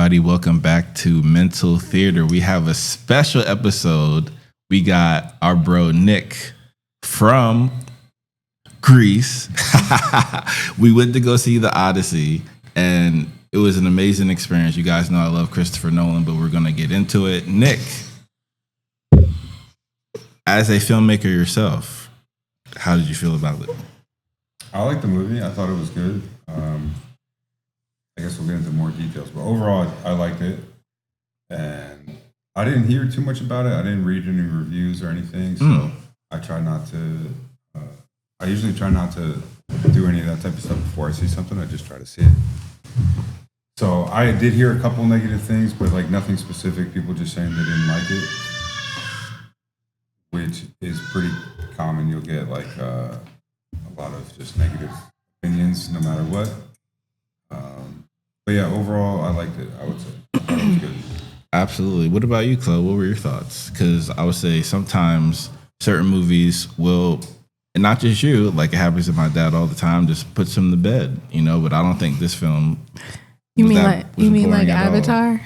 everybody. Welcome back to Mental Theater. We have a special episode. We got our bro Nick from Greece. We went to go see the Odyssey, and it was an amazing experience. You guys know I love Christopher Nolan, but we're going to get into it. Nick, as a filmmaker yourself, how did you feel about it? I liked the movie. I thought it was good. I guess we'll get into more details, but overall, I liked it. And I didn't hear too much about it. I didn't read any reviews or anything, so I try not to. I usually try not to do any of that type of stuff before I see something. I just try to see it. So I did hear a couple negative things, but like nothing specific. People just saying they didn't like it, which is pretty common. You'll get like a lot of just negative opinions, no matter what. But yeah, overall, I liked it. I would say I thought it was good. Absolutely. What about you, Chloe? What were your thoughts? Because I would say sometimes certain movies will, and not just you, like it happens to my dad all the time, just puts him to bed, you know. But I don't think this film. You mean like Avatar?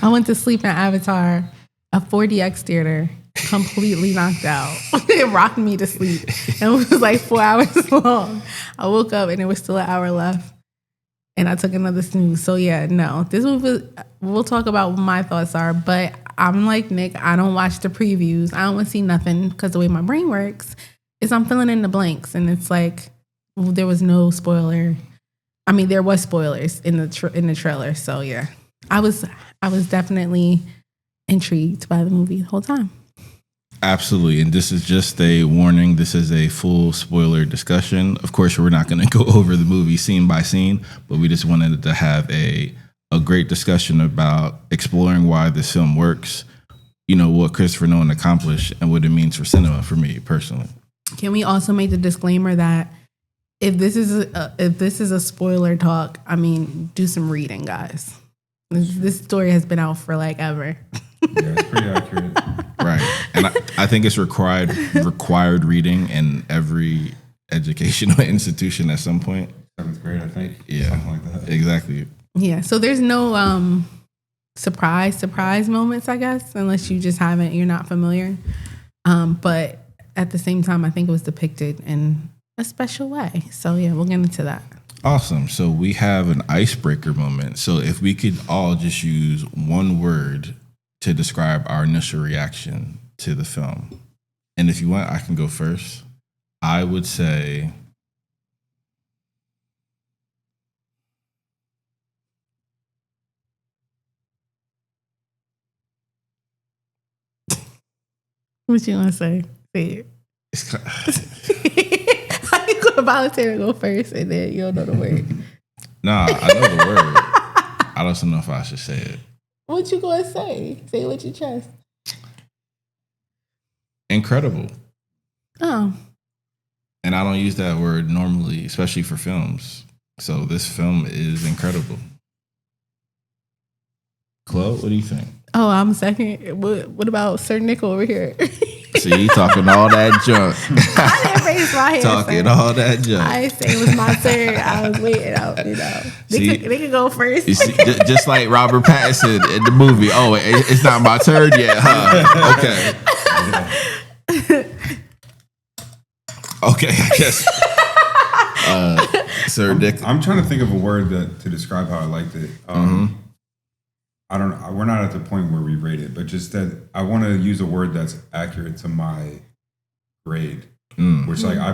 I went to sleep in Avatar, a 4DX theater, completely knocked out. It rocked me to sleep. And it was like 4 hours long. I woke up and there was still an hour left. And I took another snooze. So yeah, no. This movie, we'll talk about what my thoughts are. But I'm like Nick, I don't watch the previews. I don't want to see nothing because the way my brain works is I'm filling in the blanks. And it's like, there was no spoiler. I mean, there was spoilers in the trailer. So yeah, I was definitely intrigued by the movie the whole time. Absolutely. And this is just a warning. This is a full spoiler discussion. Of course, we're not going to go over the movie scene by scene, but we just wanted to have a great discussion about exploring why this film works, you know, what Christopher Nolan accomplished and what it means for cinema for me personally. Can we also make the disclaimer that if this is a spoiler talk, I mean, do some reading, guys. This story has been out for like ever. Yeah, it's pretty accurate. Right. And I think it's required reading in every educational institution at some point. 7th grade, I think. Yeah. Something like that. Exactly. Yeah. So there's no surprise moments, I guess, unless you're not familiar. But at the same time, I think it was depicted in a special way. So yeah, we'll get into that. Awesome. So we have an icebreaker moment. So if we could all just use one word to describe our initial reaction to the film. And if you want, I can go first. I would say what you want to say? Say it. How you going to volunteer to go first and then you don't know the word? Nah, I know the word. I just don't know if I should say it. What you going to say? Say it with your chest. Incredible. Oh. And I don't use that word normally, especially for films. So this film is incredible. Chloe, what do you think? Oh, I'm second. What about Sir Nick over here? See, talking all that junk. I didn't raise my hand. Talking all that junk. I didn't say it was my turn. I was waiting out, you know. They could go first. You see, just like Robert Pattinson in the movie. Oh, it's not my turn yet, huh? Okay. Okay, I guess. Sir Dick. I'm trying to think of a word to describe how I liked it. I don't know. We're not at the point where we rate it, but just that I want to use a word that's accurate to my grade. Which, like, I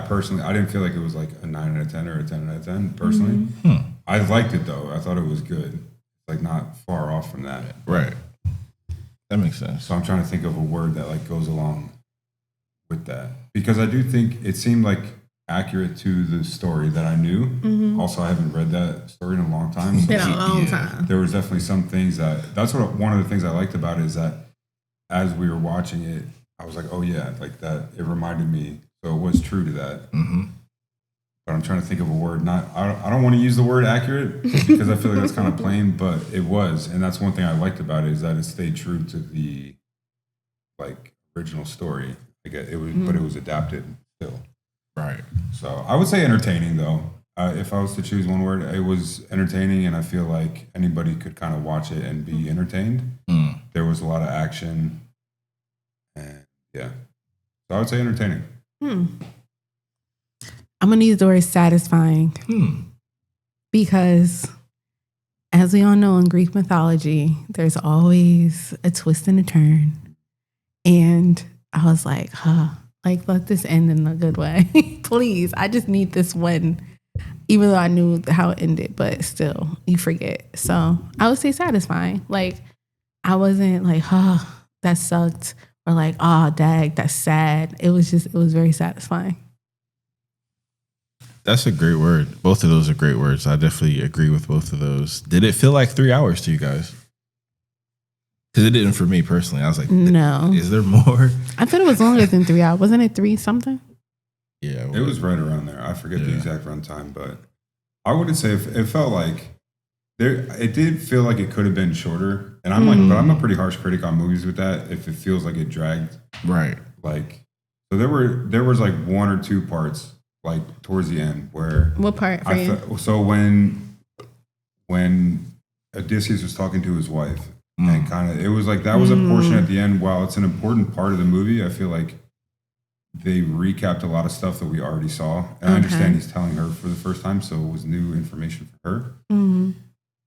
didn't feel like it was like a 9 out of 10 or a 10 out of 10 personally. I liked it though. I thought it was good. Like, not far off from that. Right. That makes sense. So I'm trying to think of a word that like goes along with that, because I do think it seemed like accurate to the story that I knew. Also, I haven't read that story in a long time. So been a long time. There was definitely some things that's one of the things I liked about it, is that as we were watching it, I was like, oh yeah, like that. It reminded me. So it was true to that. But I'm trying to think of a word. I don't want to use the word accurate because I feel like that's kind of plain, but it was, and that's one thing I liked about it, is that it stayed true to the like original story. Like it was, but it was adapted still. Right. So I would say entertaining though. if I was to choose one word, it was entertaining, and I feel like anybody could kind of watch it and be entertained. There was a lot of action, and yeah, so I would say entertaining. I'm gonna use the word satisfying because, as we all know in Greek mythology, there's always a twist and a turn, and I was like, like let this end in a good way, please. I just need this one. Even though I knew how it ended, but still, you forget. So I would say satisfying. Like, I wasn't like, that sucked. Or like, dag, that's sad. It was very satisfying. That's a great word. Both of those are great words. I definitely agree with both of those. Did it feel like 3 hours to you guys? Because it didn't for me personally. I was like, no. Is there more? I thought it was longer than 3 hours. Wasn't it 3 something? Yeah, it was right around there. I forget the exact runtime, but I wouldn't say it felt like there. It did feel like it could have been shorter, and I'm like, but I'm a pretty harsh critic on movies with that. If it feels like it dragged, right? Like, so there was like 1 or 2 parts like towards the end where what part? For you? So when Odysseus was talking to his wife, and kind of it was like that was a portion at the end. While it's an important part of the movie, I feel like they recapped a lot of stuff that we already saw. And I understand he's telling her for the first time, so it was new information for her.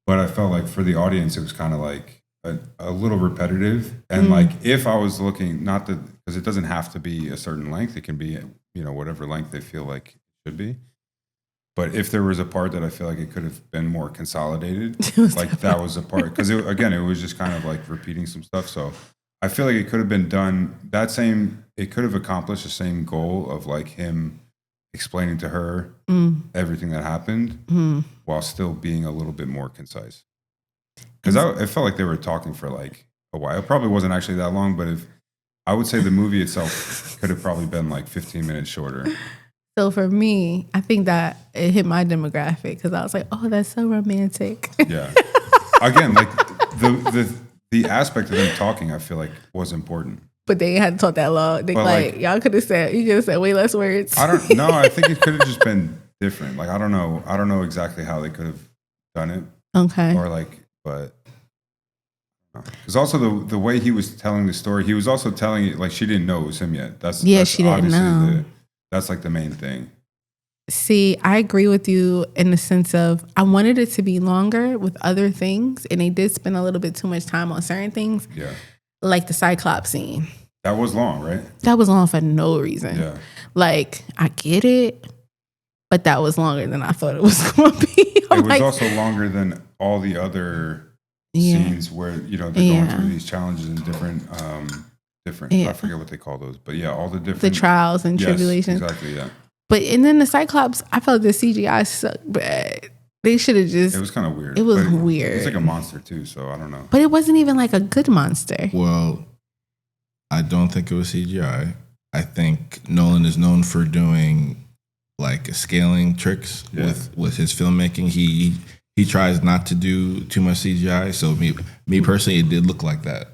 But I felt like for the audience, it was kind of like a little repetitive. And like if I was looking, not that, because it doesn't have to be a certain length. It can be, whatever length they feel like it should be. But if there was a part that I feel like it could have been more consolidated, like that was a part. Because again, it was just kind of like repeating some stuff. So I feel like it could have been done it could have accomplished the same goal of like him explaining to her everything that happened while still being a little bit more concise. Because it felt like they were talking for like a while. It probably wasn't actually that long, but I would say the movie itself could have probably been like 15 minutes shorter. So for me, I think that it hit my demographic because I was like, oh, that's so romantic. Yeah. Again, like the aspect of them talking, I feel like was important. But they hadn't talked that long. Y'all could have said, you could have said way less words. I don't know. I think it could have just been different. Like, I don't know exactly how they could have done it. Okay. Or like, but because also the way he was telling the story, he was also telling it like she didn't know it was him yet. That's she didn't know. That's like the main thing. See, I agree with you in the sense of I wanted it to be longer with other things, and they did spend a little bit too much time on certain things. Yeah. Like the Cyclops scene. That was long, right? That was long for no reason. Yeah. Like, I get it, but that was longer than I thought it was going to be. It was also longer than all the other scenes where, they're going through these challenges and different, I forget what they call those, but all the different. The trials and tribulations. Exactly, yeah. And then the Cyclops, I felt the CGI sucked bad. They should have just. It was kind of weird. It was weird. It's like a monster too, so I don't know. But it wasn't even like a good monster. Well, I don't think it was CGI. I think Nolan is known for doing like scaling tricks with his filmmaking. He tries not to do too much CGI. So me personally, it did look like that.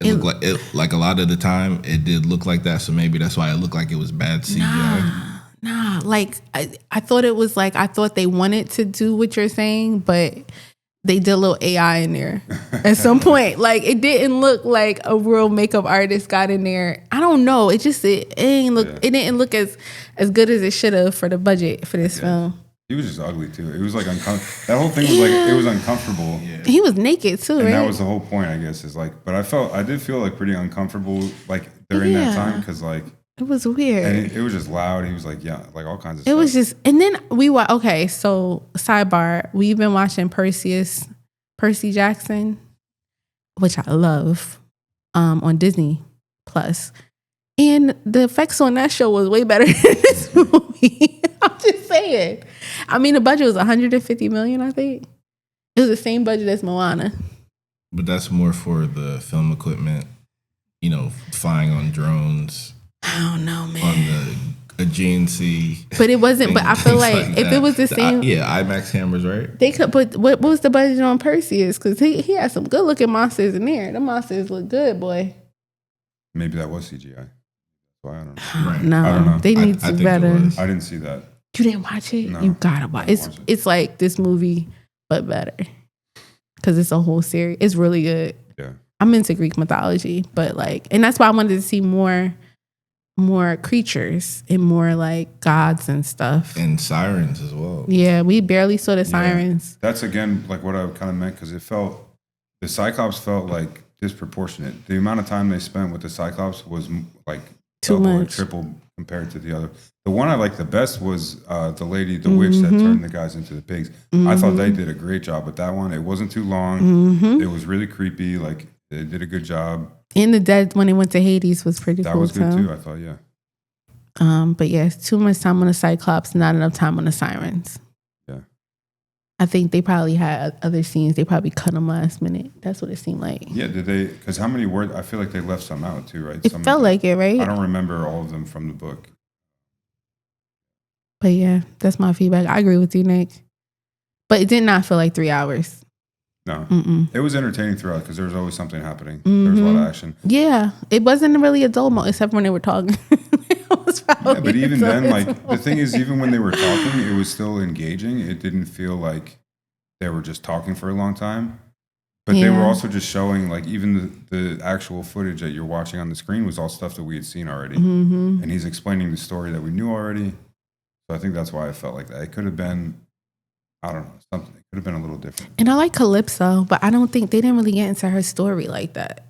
It looked like a lot of the time it did look like that. So maybe that's why it looked like it was bad CGI. Nah, like I thought it was like I thought they wanted to do what you're saying, but they did a little AI in there at some point. Like it didn't look like a real makeup artist got in there. I don't know. It didn't look as good as it should have for the budget for this film. He was just ugly too. It was like uncomfortable. That whole thing was like it was uncomfortable. Yeah. He was naked too, and right? That was the whole point, I guess. Is like, but I did feel like pretty uncomfortable like during that time because like. It was weird. And it was just loud. He was like, like all kinds of stuff. It was just, and then so sidebar, we've been watching Percy Jackson, which I love, on Disney Plus. And the effects on that show was way better than this movie. I'm just saying. I mean, the budget was $150 million, I think. It was the same budget as Moana. But that's more for the film equipment, flying on drones. I don't know, man. On the Aegean Sea. But it wasn't, but I feel like if it was the same. IMAX cameras, right? They could, but what was the budget on Perseus? Because he had some good looking monsters in there. The monsters look good, boy. Maybe that was CGI. Why I don't know. Right. No, I don't know. They need to better. I didn't see that. You didn't watch it? No, You gotta watch it. It's like this movie, but better. Because it's a whole series. It's really good. Yeah. I'm into Greek mythology, but like, and that's why I wanted to see more creatures and more like gods and stuff. And sirens as well. Yeah, we barely saw the sirens. That's again like what I kind of meant, because the Cyclops felt like disproportionate. The amount of time they spent with the Cyclops was like Too double or much. triple compared to the other. The one I liked the best was the lady, the witch that turned the guys into the pigs. I thought they did a great job with that one. It wasn't too long. It was really creepy. Like they did a good job. And the dead when they went to Hades was pretty cool. That was good too. I thought, yeah. But yeah, it's too much time on the Cyclops, not enough time on the sirens. Yeah. I think they probably had other scenes. They probably cut them last minute. That's what it seemed like. Yeah, did they? Because how many words? I feel like they left some out too, right? It felt like it, right? I don't remember all of them from the book. But yeah, that's my feedback. I agree with you, Nick. But it did not feel like 3 hours. No. Mm-mm. It was entertaining throughout because there was always something happening. There was a lot of action. Yeah, it wasn't really a dull moment, except when they were talking. Yeah, but even then, like the thing is, even when they were talking, it was still engaging. It didn't feel like they were just talking for a long time. But they were also just showing, like, even the actual footage that you're watching on the screen was all stuff that we had seen already. And he's explaining the story that we knew already. So I think that's why I felt like that. It could have been, I don't know, something. It could have been a little different. And I like Calypso, but I don't think they didn't really get into her story like that.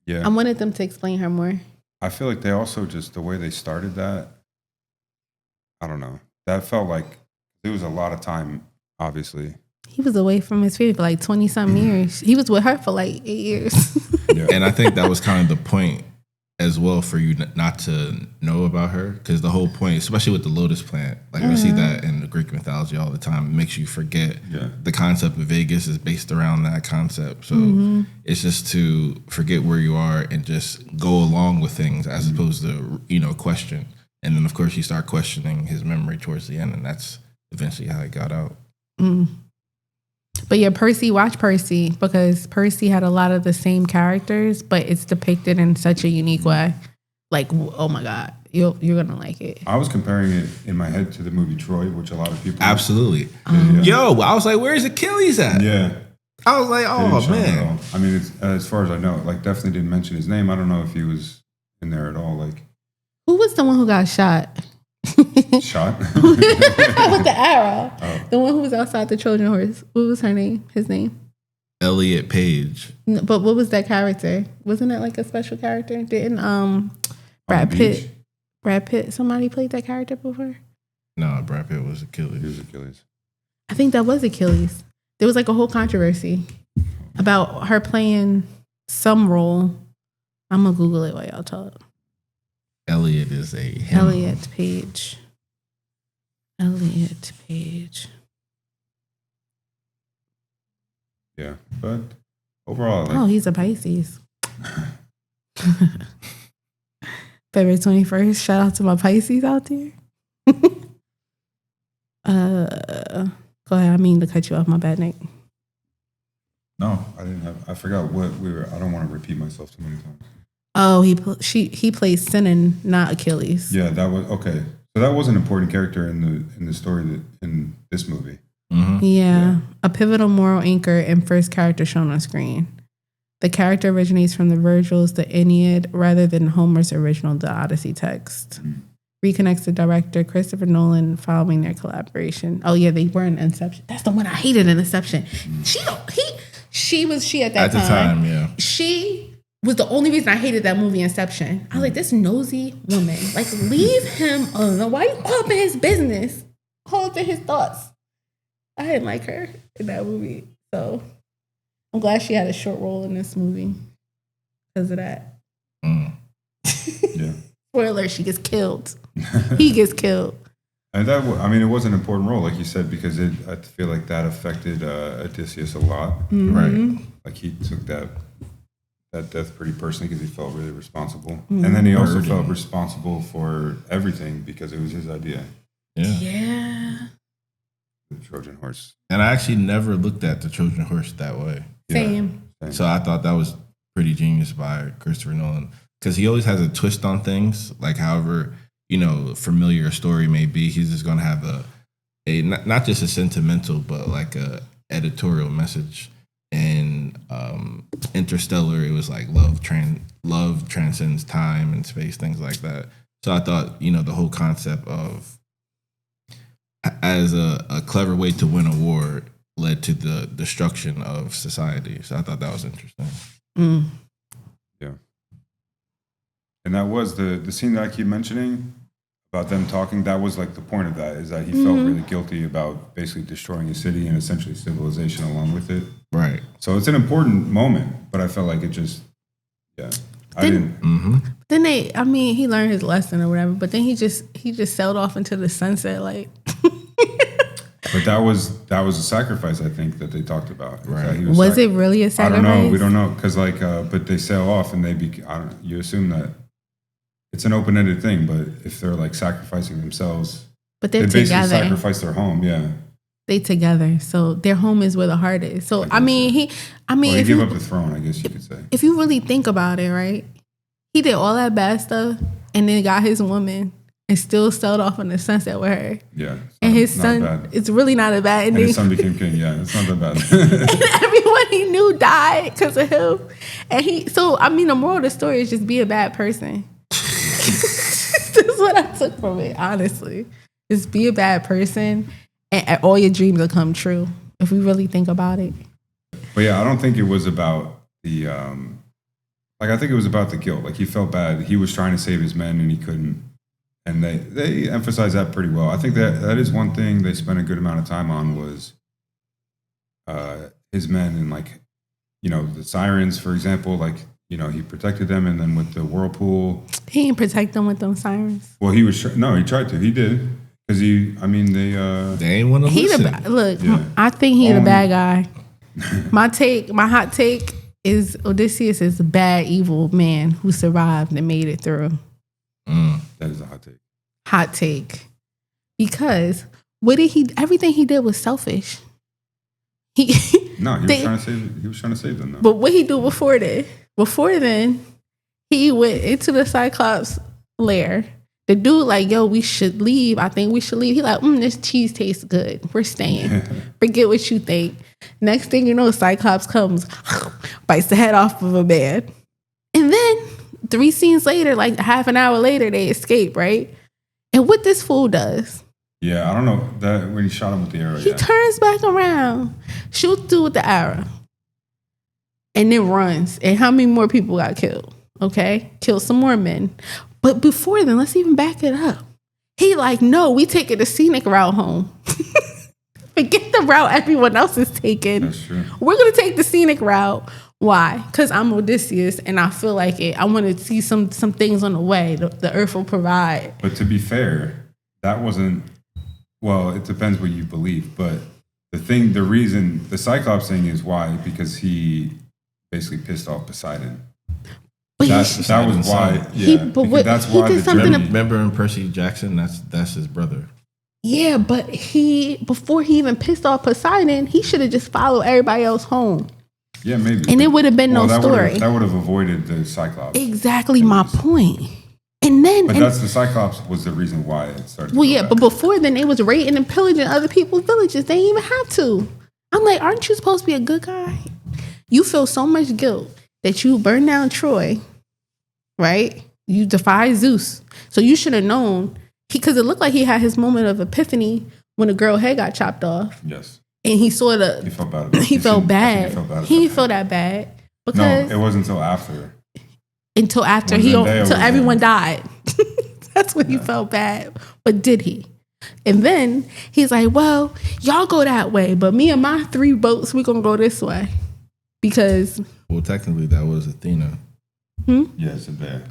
Yeah. I wanted them to explain her more. I feel like they also just, the way they started that, I don't know. That felt like it was a lot of time, obviously. He was away from his family for like 20-something years. He was with her for like 8 years. Yeah. And I think that was kind of the point as well for you not to know about her, because the whole point, especially with the lotus plant, like I see that in the Greek mythology all the time, it makes you forget the concept of Vegas is based around that concept. So it's just to forget where you are and just go along with things as opposed to, question. And then of course you start questioning his memory towards the end, and that's eventually how it got out. But yeah, watch Percy, because Percy had a lot of the same characters, but it's depicted in such a unique way. Like, oh my God, you're going to like it. I was comparing it in my head to the movie Troy, which a lot of people... Absolutely. Yo, I was like, where's Achilles at? Yeah. I was like, oh, man. I mean, as far as I know, like, definitely didn't mention his name. I don't know if he was in there at all. Like, who was the one who got shot? Shot? With the arrow. Oh. The one who was outside the Trojan horse. What was her name? His name? Elliot Page. No, but what was that character? Wasn't it like a special character? Didn't Brad Pitt, somebody played that character before? No, Brad Pitt was Achilles. He was Achilles. I think that was Achilles. There was like a whole controversy about her playing some role. I'm going to Google it while y'all talk. Elliot is a him. Elliot Page. Yeah, but overall, he's a Pisces. February 21st. Shout out to my Pisces out there. Go ahead. I mean to cut you off. My bad, Nick. No, I didn't have. I forgot what we were. I don't want to repeat myself too many times. Oh, he plays Sinan, not Achilles. Yeah, that was okay. So that was an important character in the story in this movie. Yeah, a pivotal moral anchor and first character shown on screen. The character originates from the Virgil's The Aeneid rather than Homer's original The Odyssey text. Reconnects the director Christopher Nolan following their collaboration. Oh yeah, they were in Inception. That's the one I hated in Inception. She was at that time. At the time, yeah. She was the only reason I hated that movie, Inception. I was like, this nosy woman. Like, leave him alone. Why you all up in his business? All up in his thoughts. I didn't like her in that movie. So I'm glad she had a short role in this movie because of that. Yeah. Spoiler, she gets killed. He gets killed. And it was an important role, like you said, because I feel like that affected Odysseus a lot. Right. Like he took that death pretty personally because he felt really responsible. And then he also felt responsible for everything because it was his idea. Yeah. The Trojan horse. And I actually never looked at the Trojan horse that way. Same. So I thought that was pretty genius by Christopher Nolan because he always has a twist on things. Like, however, familiar a story may be, he's just going to have a not just a sentimental, but like a editorial message. And Interstellar, it was like love transcends time and space, things like that. So I thought, the whole concept of as a clever way to win a war led to the destruction of society. So I thought that was interesting. Mm. Yeah. And that was the scene that I keep mentioning about them talking. That was like the point of that, is that he felt really guilty about basically destroying a city and essentially civilization along with it. Right. So it's an important moment, but I felt like it just, Then he learned his lesson or whatever, but then he just sailed off into the sunset, like. But that was a sacrifice, I think, that they talked about. Right. Was it really a sacrifice? I don't know. We don't know, because but they sail off and I don't know. You assume that it's an open-ended thing, but if they're like sacrificing themselves, but they basically together. Sacrifice their home. Yeah. They together, so their home is where the heart is. So he gave up the throne, I guess you could say. If you really think about it, right? He did all that bad stuff, and then got his woman, and still sailed off in the sunset with her. Yeah, and his son, it's really not a bad ending. And his son became king. Yeah, it's not that bad. And everyone he knew died because of him. And the moral of the story is just be a bad person. That's what I took from it, honestly. Just be a bad person. And all your dreams will come true if we really think about it. But yeah, I don't think it was about the I think it was about the guilt. Like, he felt bad. He was trying to save his men and he couldn't. And they emphasized that pretty well. I think that is one thing they spent a good amount of time on, was his men, and the sirens, for example, he protected them, and then with the whirlpool. He didn't protect them with them sirens. Well, he tried to. He did. Because they ain't want to listen. I think he's the bad guy. My hot take is Odysseus is a bad, evil man who survived and made it through. That is a hot take. Hot take. Because everything he did was selfish. He was trying to save them, though. But what he do before that? Before then, he went into the Cyclops lair. The dude we should leave. I think we should leave. He this cheese tastes good. We're staying. Forget what you think. Next thing you know, Cyclops comes, bites the head off of a man. And then 3 scenes later, half an hour later, they escape, right? And what this fool does. Yeah, I don't know. That when he shot him with the arrow. He turns back around, shoots through with the arrow, and then runs. And how many more people got killed? Okay? Killed some more men. But before then, let's even back it up. He no, we taking the scenic route home. Forget the route everyone else is taking. That's true. We're going to take the scenic route. Why? Because I'm Odysseus and I feel like it. I want to see some things on the way. The earth will provide. But to be fair, that wasn't, well, it depends what you believe. But the reason, the Cyclops thing is why, because he basically pissed off Poseidon. That was why. Yeah, that's why. Remember in Percy Jackson? That's his brother. Yeah, but before he even pissed off Poseidon, he should have just followed everybody else home. Yeah, maybe. And it would have been no story. That would have avoided the Cyclops. Exactly my point. And then, that's the Cyclops was the reason why it started. Well, yeah, but before then, they was raiding and pillaging other people's villages. They didn't even have to. I'm like, aren't you supposed to be a good guy? You feel so much guilt that you burned down Troy, right? You defied Zeus. So you should have known, because it looked like he had his moment of epiphany when the girl head got chopped off. Yes. And he felt bad. He felt bad. He didn't feel that bad. Because no, it wasn't until after. Until everyone died. That's when he felt bad. But did he? And then he's like, well, y'all go that way, but me and my 3 boats, we're going to go this way. Because... Well, technically, that was Athena. Yeah, Zendaya.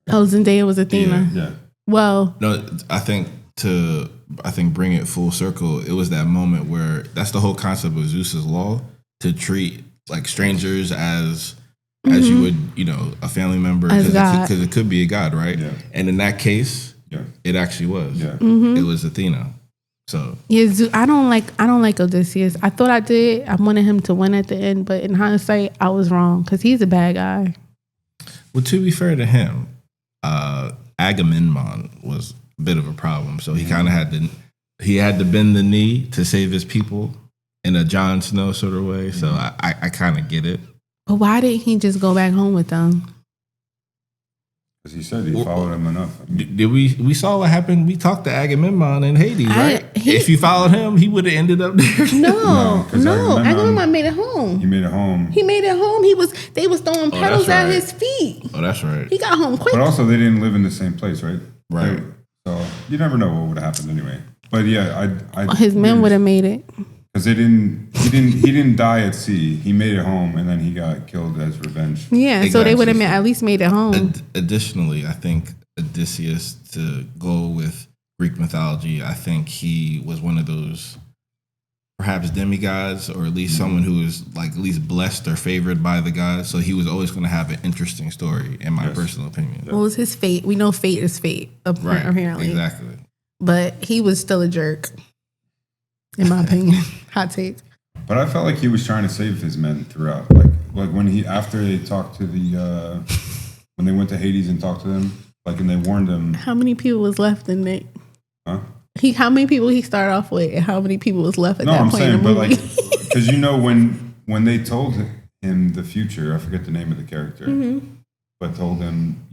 Oh, Zendaya was Athena. Yeah. Well... No, I think bring it full circle, it was that moment where that's the whole concept of Zeus's law, to treat like strangers as you would, a family member, because it could be a god, right? Yeah. And in that case, it actually was. Yeah. It was Athena. So I don't like Odysseus. I thought I did. I wanted him to win at the end, but in hindsight, I was wrong because he's a bad guy. Well, to be fair to him, Agamemnon was a bit of a problem. So he kind of had to bend the knee to save his people in a Jon Snow sort of way. So I kind of get it. But why didn't he just go back home with them? Because he said he followed him enough. Did we saw what happened? We talked to Agamemnon in Hades, right? If you followed him, he would have ended up there. No. Agamemnon made it home. He made it home. They was throwing petals at his feet. Oh, that's right. He got home quick. But also, they didn't live in the same place, right? Right. So you never know what would have happened anyway. But yeah, his men would have made it. Because he didn't die at sea. He made it home, and then he got killed as revenge. Yeah, exactly. So they would have at least made it home. Additionally, I think Odysseus, to go with Greek mythology, I think he was one of those perhaps demigods, or at least someone who was like at least blessed or favored by the gods. So he was always going to have an interesting story, in my personal opinion. What was his fate? We know fate is fate, apparently. Exactly. But he was still a jerk, in my opinion. Hot take. But I felt like he was trying to save his men throughout. Like when after they talked to when they went to Hades and talked to them, and they warned him. How many people was left in Nick? Huh? How many people he started off with, and how many people was left at that point in the movie? Because when they told him the future, I forget the name of the character, but told him,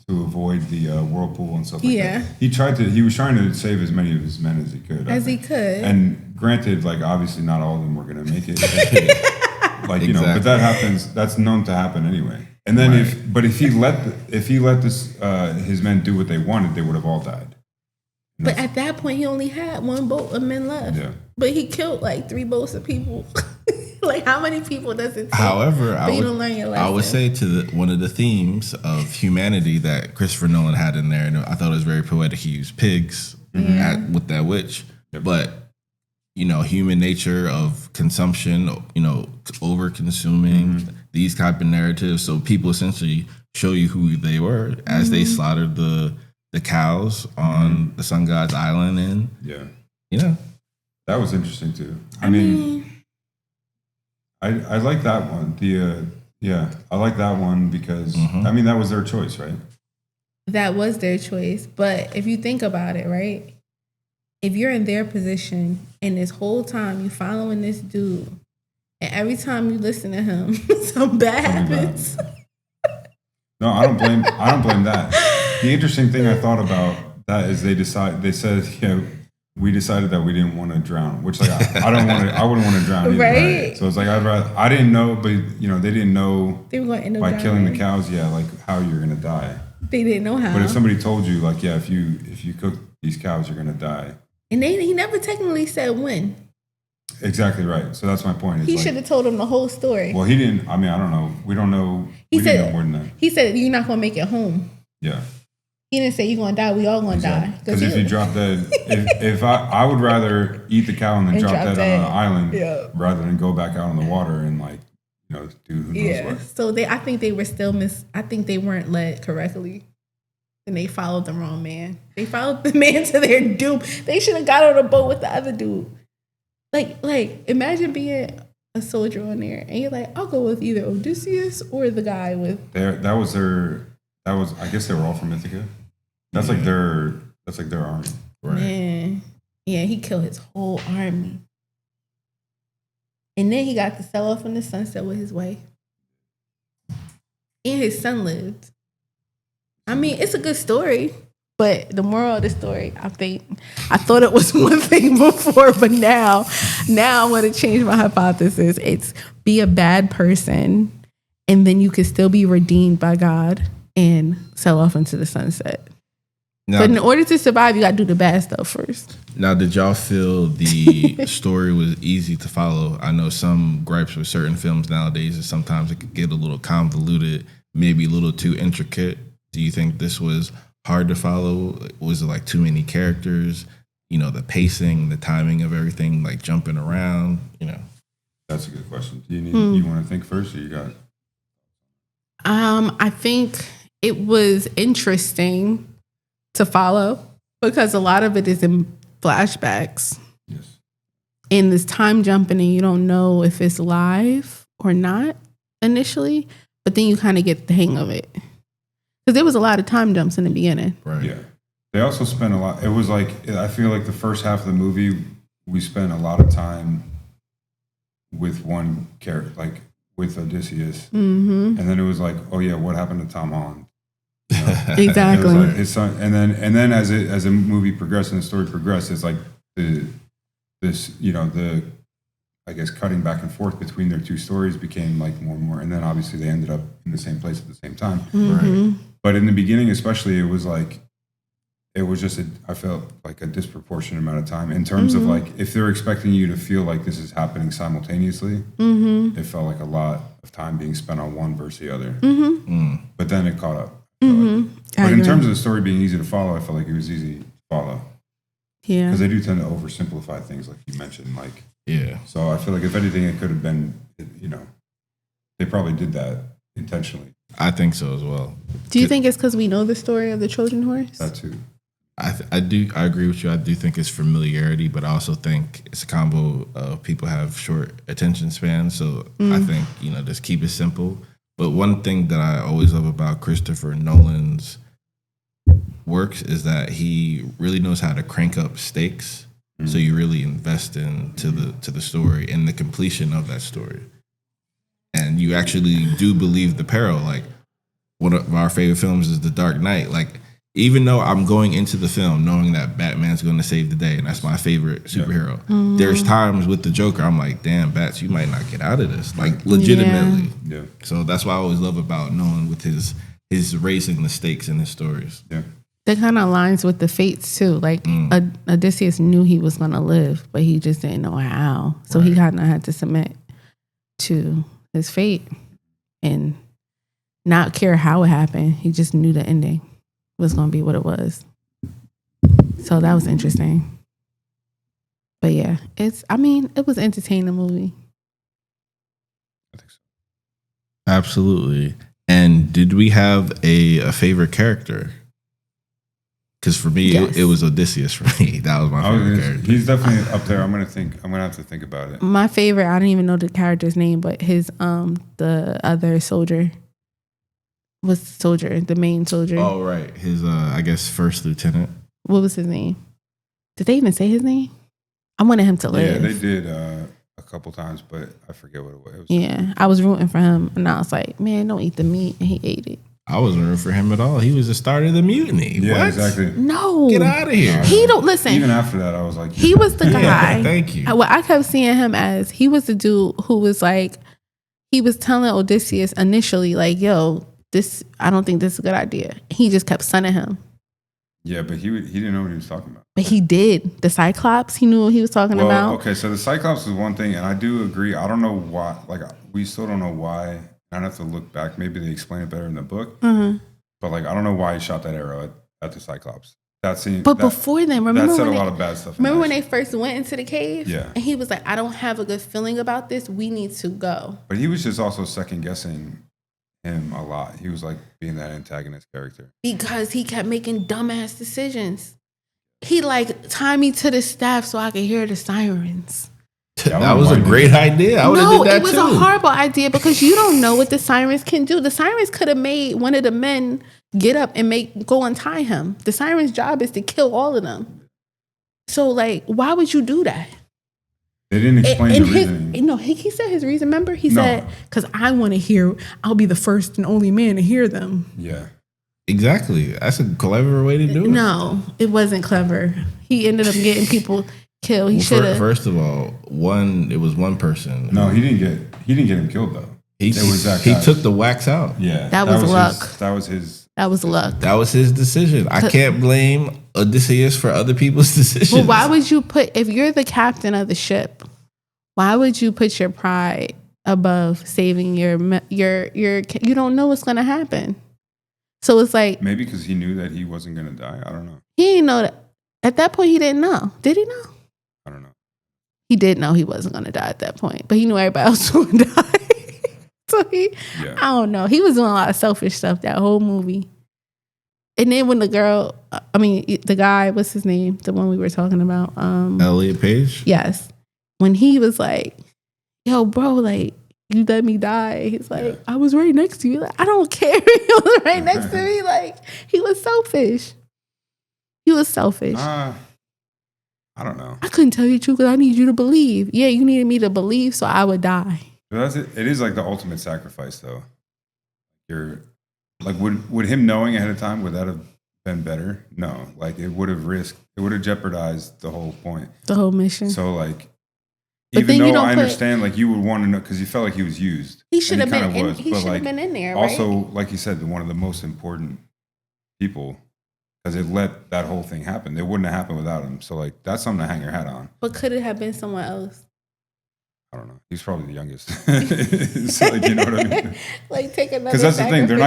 to avoid the whirlpool and stuff like that. He was trying to save as many of his men as he could. And granted, obviously not all of them were going to make it. But that happens. That's known to happen anyway. And then if he let his men do what they wanted, they would have all died. But at that point, he only had one boat of men left. Yeah. But he killed 3 boats of people. How many people does it take? However, I would say one of the themes of humanity that Christopher Nolan had in there, and I thought it was very poetic. He used pigs with that witch, but human nature of consumption, over consuming these type of narratives. So people essentially show you who they were as they slaughtered the cows on the Sun God's Island, and that was interesting too. I mean I like that one. I like that one because that was their choice, right? That was their choice. But if you think about it, right? If you're in their position and this whole time you following this dude, and every time you listen to him, something bad happens. No, I don't blame that. The interesting thing I thought about that is they said, we decided that we didn't want to drown, which I wouldn't want to drown either. Right. So it's I didn't know, but they didn't know they were going to end up by dying. Killing the cows, how you're going to die. They didn't know how. But if somebody told you, if you cook these cows, you're going to die. And he never technically said when. Exactly right. So that's my point. He should have told him the whole story. Well, he didn't. I don't know. We don't know. We didn't know more than that. He said, you're not going to make it home. Yeah. He didn't say you're going to die. We all going to die. Because if you drop dead, if I would rather eat the cow and then drop dead on an island rather than go back out on the water and do who knows what. So I think they were still I think they weren't led correctly. And they followed the wrong man. They followed the man to their doom. They should have got on a boat with the other dude. Imagine being a soldier on there and you're like, I'll go with either Odysseus or the guy with. I guess they were all from Ithaca. That's their army. Right. Man. Yeah, he killed his whole army. And then he got to sell off in the sunset with his wife. And his son lived. It's a good story. But the moral of the story, I thought it was one thing before, but now I want to change my hypothesis. It's be a bad person, and then you can still be redeemed by God and sell off into the sunset. Now, but in order to survive, you got to do the bad stuff first. Now, did y'all feel the story was easy to follow? I know some gripes with certain films nowadays is sometimes it could get a little convoluted, maybe a little too intricate. Do you think this was hard to follow? Was it too many characters? The pacing, the timing of everything, jumping around, That's a good question. Do you want to think first or you got? I think it was interesting to follow because a lot of it is in flashbacks. Yes. In this time jumping and you don't know if it's live or not initially, but then you kind of get the hang of it. Because there was a lot of time dumps in the beginning. Right. Yeah. They also spent a lot. It was like, I feel like the first half of the movie, we spent a lot of time with one character, like with Odysseus. Mm-hmm. And then it was like, oh yeah, what happened to Tom Holland? You know? Exactly. It was like his son, and then as the movie progressed and the story progressed, it's like the I guess cutting back and forth between their two stories became like more and more, and then obviously they ended up in the same place at the same time. Mm-hmm. Right. But in the beginning, especially, it was just I felt like a disproportionate amount of time in terms of like, if they're expecting you to feel like this is happening simultaneously, it felt like a lot of time being spent on one versus the other. But then it caught up. But in terms of the story being easy to follow, I felt like it was easy to follow. Yeah. Because they do tend to oversimplify things, like you mentioned. Like, yeah. So I feel like if anything, it could have been, they probably did that intentionally. I think so as well. Do you think it's because we know the story of the Trojan horse? That too. I agree with you. I do think it's familiarity, but I also think it's a combo of people have short attention spans. So I think, just keep it simple. But one thing that I always love about Christopher Nolan's works is that he really knows how to crank up stakes. So you really invest into the story and the completion of that story. And you actually do believe the peril. Like, one of our favorite films is The Dark Knight. Like, even though I'm going into the film knowing that Batman's going to save the day and that's my favorite superhero, there's times with the Joker I'm like, damn, Bats, you might not get out of this. Like, legitimately. Yeah. So that's what I always love about Nolan with his raising the stakes in his stories. Yeah. That kind of aligns with the fates too. Like Odysseus knew he was going to live, but he just didn't know how. So he kind of had to submit to his fate and not care how it happened. He just knew the ending was going to be what it was. So that was interesting. But yeah, it was entertaining movie. I think so. Absolutely. And did we have a favorite character? Because for me, Yes. it was Odysseus for me. That was my favorite character. He's definitely up there. I'm gonna have to think about it. My favorite, I don't even know the character's name, but his the other soldier was the main soldier. Oh, right. His, I guess, first lieutenant. What was his name? Did they even say his name? I wanted him to live. Yeah, they did a couple times, but I forget what it was. Yeah, I was rooting for him, and I was like, man, don't eat the meat, and he ate it. I wasn't rooting for him at all. He was the start of the mutiny. Yeah, what? exactly. No. Get out of here. He don't listen. Even after that, I was like, He was the guy. Yeah, thank you. What I kept seeing him as, he was the dude who was like, he was telling Odysseus initially, like, yo, I don't think this is a good idea. He just kept sunning him. Yeah, but he didn't know what he was talking about. But he did. The Cyclops, he knew what he was talking about. Okay, so the Cyclops is one thing, and I do agree. I don't know why. Like, we still don't know why. I'd have to look back. Maybe they explain it better in the book. But like, I don't know why he shot that arrow at the Cyclops. That scene. But before then, remember that said when a lot of bad stuff. Remember when they first went into the cave? Yeah. And he was like, I don't have a good feeling about this. We need to go. But he was just also second guessing him a lot. He was like being that antagonist character. Because he kept making dumbass decisions. He like tied me to the staff so I could hear the sirens. That was a great idea. I would have did that too. It was a horrible idea because you don't know what the sirens can do. The sirens could have made one of the men get up and go untie him. The siren's job is to kill all of them. So like, why would you do that? They didn't explain the reasoning. No, he said his reason. Remember, he said, because I want to hear. I'll be the first and only man to hear them. Yeah. Exactly. That's a clever way to do it. No, it wasn't clever. He ended up getting people killed. He should have. First of all, it was one person. No, he didn't get him killed though. He took the wax out. Yeah. That was luck. That was his. That was luck. That was his decision. I can't blame Odysseus for other people's decisions. Well, why would you if you're the captain of the ship, why would you put your pride above saving your you don't know what's going to happen. So it's like, maybe because he knew that he wasn't going to die. I don't know. He didn't know that. At that point, he didn't know. Did he know? I don't know. He did know he wasn't going to die at that point, but he knew everybody else was going to die. So I don't know. He was doing a lot of selfish stuff that whole movie. And then when the guy, what's his name? The one we were talking about. Elliot Page? Yes. When he was like, yo, bro, like, you let me die. He's like, I was right next to you. Like, I don't care. He was right next to me. Like, he was selfish. He was selfish. I don't know. I couldn't tell you the truth because I need you to believe. Yeah, you needed me to believe, so I would die. But that's it. It is like the ultimate sacrifice, though. You're like, would him knowing ahead of time, would that have been better? No. Like, it would have jeopardized the whole point. The whole mission. So, like, but even though I understand, like, you would want to know, because you felt like he was used. He should have been in, he should have been in there, right? Also, like you said, one of the most important people, because it let that whole thing happen. It wouldn't have happened without him. So, like, that's something to hang your hat on. But could it have been someone else? I don't know. He's probably the youngest. So, like, you know what I mean? Like, take another. Because that's the thing. They're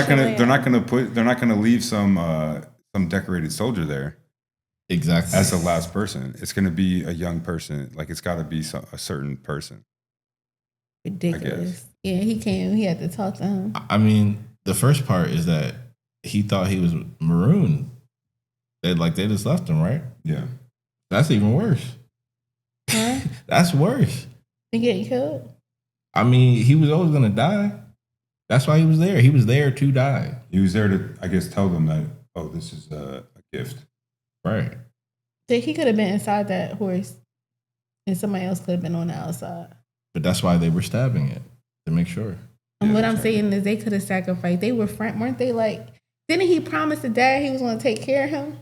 not gonna leave some decorated soldier there. Exactly. As the last person. It's gonna be a young person. Like, it's got to be a certain person. Ridiculous. Yeah, he came. He had to talk to him. I mean, the first part is that he thought he was marooned. They just left him, right? Yeah. That's even worse. Huh? That's worse. He getting killed? I mean, he was always gonna die. That's why he was there. He was there to die. He was there to, I guess, tell them that, oh, this is a gift. Right. So he could have been inside that horse, and somebody else could have been on the outside. But that's why they were stabbing it, to make sure. And what I'm saying is they could have sacrificed. They were weren't they? Like, didn't he promise the dad he was going to take care of him?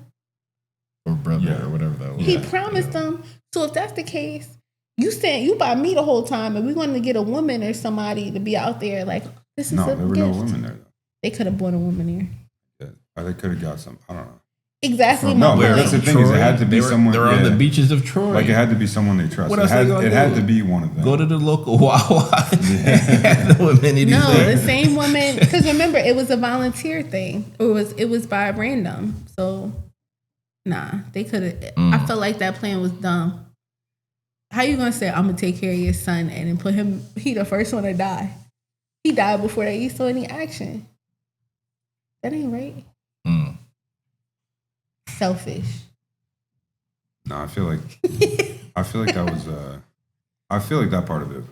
Or brother or whatever that was. He promised them. So if that's the case, you by me the whole time, and we're going to get a woman or somebody to be out there like, this is no, a there were gift. no women there, though. They could have brought a woman there. Yeah. Or they could have got some, I don't know. Exactly. No, but that's the thing is it had to be someone. They were on the beaches of Troy. Like, it had to be someone they trust. What else It had to be one of them. Go to the local Wawa. No, the same woman. Because remember, it was a volunteer thing. Or it was by random. So, nah, they could have. I felt like that plan was dumb. How you gonna say I'm gonna take care of your son and then put him? He the first one to die. He died before they saw any action. That ain't right. Selfish. No, I feel like that was I feel like that part of it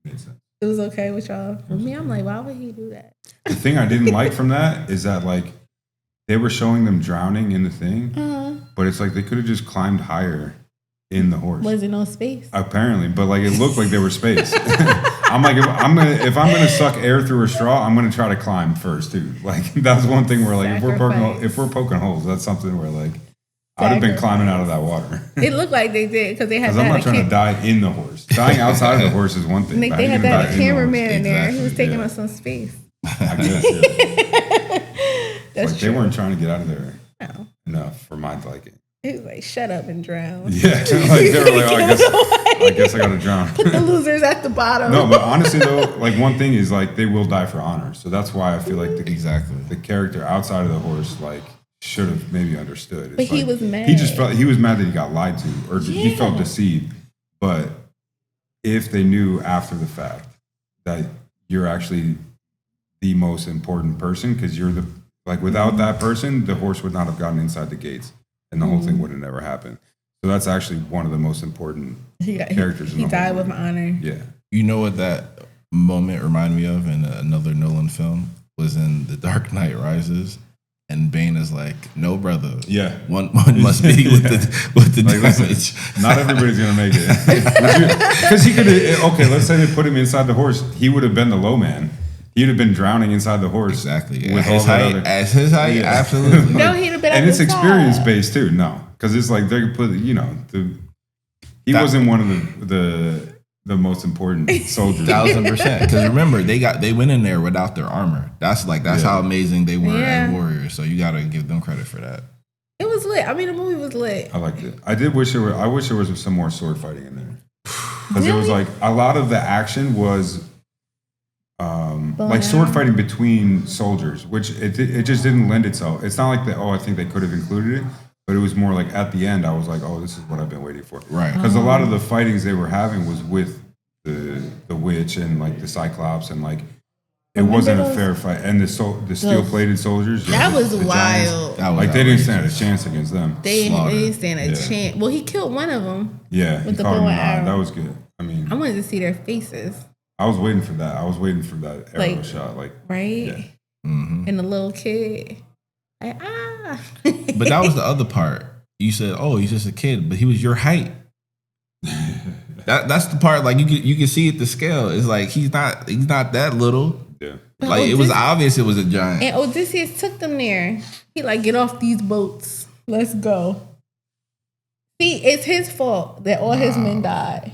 made sense. It was okay with y'all. For me, I'm like, why would he do that? The thing I didn't like from that is that, like, they were showing them drowning in the thing, but it's like they could have just climbed higher in the horse. Was it no space? Apparently, but like it looked like there was space. I'm like, if I'm gonna suck air through a straw, I'm gonna try to climb first too. Like, that's one thing where, like, if we're poking holes, that's something where, like, I'd have been climbing out of that water. It looked like they did because they had. Because I'm not trying to die in the horse. Dying outside of the horse is one thing. Nick, they had that cameraman in there. He was taking up some space. I guess, yeah. That's like, true. they weren't trying to get out of there No. enough for my liking. He was like, shut up and drown. Yeah, like, they were like, oh, I guess I gotta drown. Put the losers at the bottom. No, but honestly though, like, one thing is, like, they will die for honor. So that's why I feel like the character outside of the horse, like, should have maybe understood. But he was mad. He was mad that he got lied to, or he felt deceived. But if they knew after the fact that you're actually the most important person, because you're without that person, the horse would not have gotten inside the gates, and the whole thing would have never happened. So that's actually one of the most important characters. He died with honor. Yeah. You know what that moment reminded me of in another Nolan film was in The Dark Knight Rises. And Bane is like, no, brother. Yeah. One must be with the like, damage. Listen, not everybody's going to make it. Because he could have, okay, let's say they put him inside the horse. He would have been the low man. He'd have been drowning inside the horse. Exactly. With As his height, yeah. absolutely. No, he'd have been and it's experience side. based too. No. Because it's like they could put, he wasn't one of the most important soldiers. 1000%. Because remember, they went in there without their armor. That's how amazing they were as warriors. So you gotta give them credit for that. It was lit. I mean, the movie was lit. I liked it. I wish there was some more sword fighting in there. Because it was like a lot of the action was like sword fighting between soldiers, which it just didn't lend itself. It's not like I think they could have included it. But it was more like at the end, I was like, oh, this is what I've been waiting for. Right. Because a lot of the fightings they were having was with the witch and, like, the Cyclops, and, like, it wasn't a fair fight. And the steel-plated soldiers. That was wild. They didn't stand a chance against them. They didn't stand a chance. Well, he killed one of them. Yeah. With the bow and arrow. That was good. I mean, I wanted to see their faces. I was waiting for that. I was waiting for that arrow shot. Like, right? Yeah. Mm-hmm. And the little kid. Like, But that was the other part. You said, "Oh, he's just a kid," but he was your height. That's the part. Like you can see at the scale. It's like he's not that little. Yeah. But like it was obvious it was a giant. And Odysseus took them there. He like, get off these boats. Let's go. See, it's his fault that all his men died.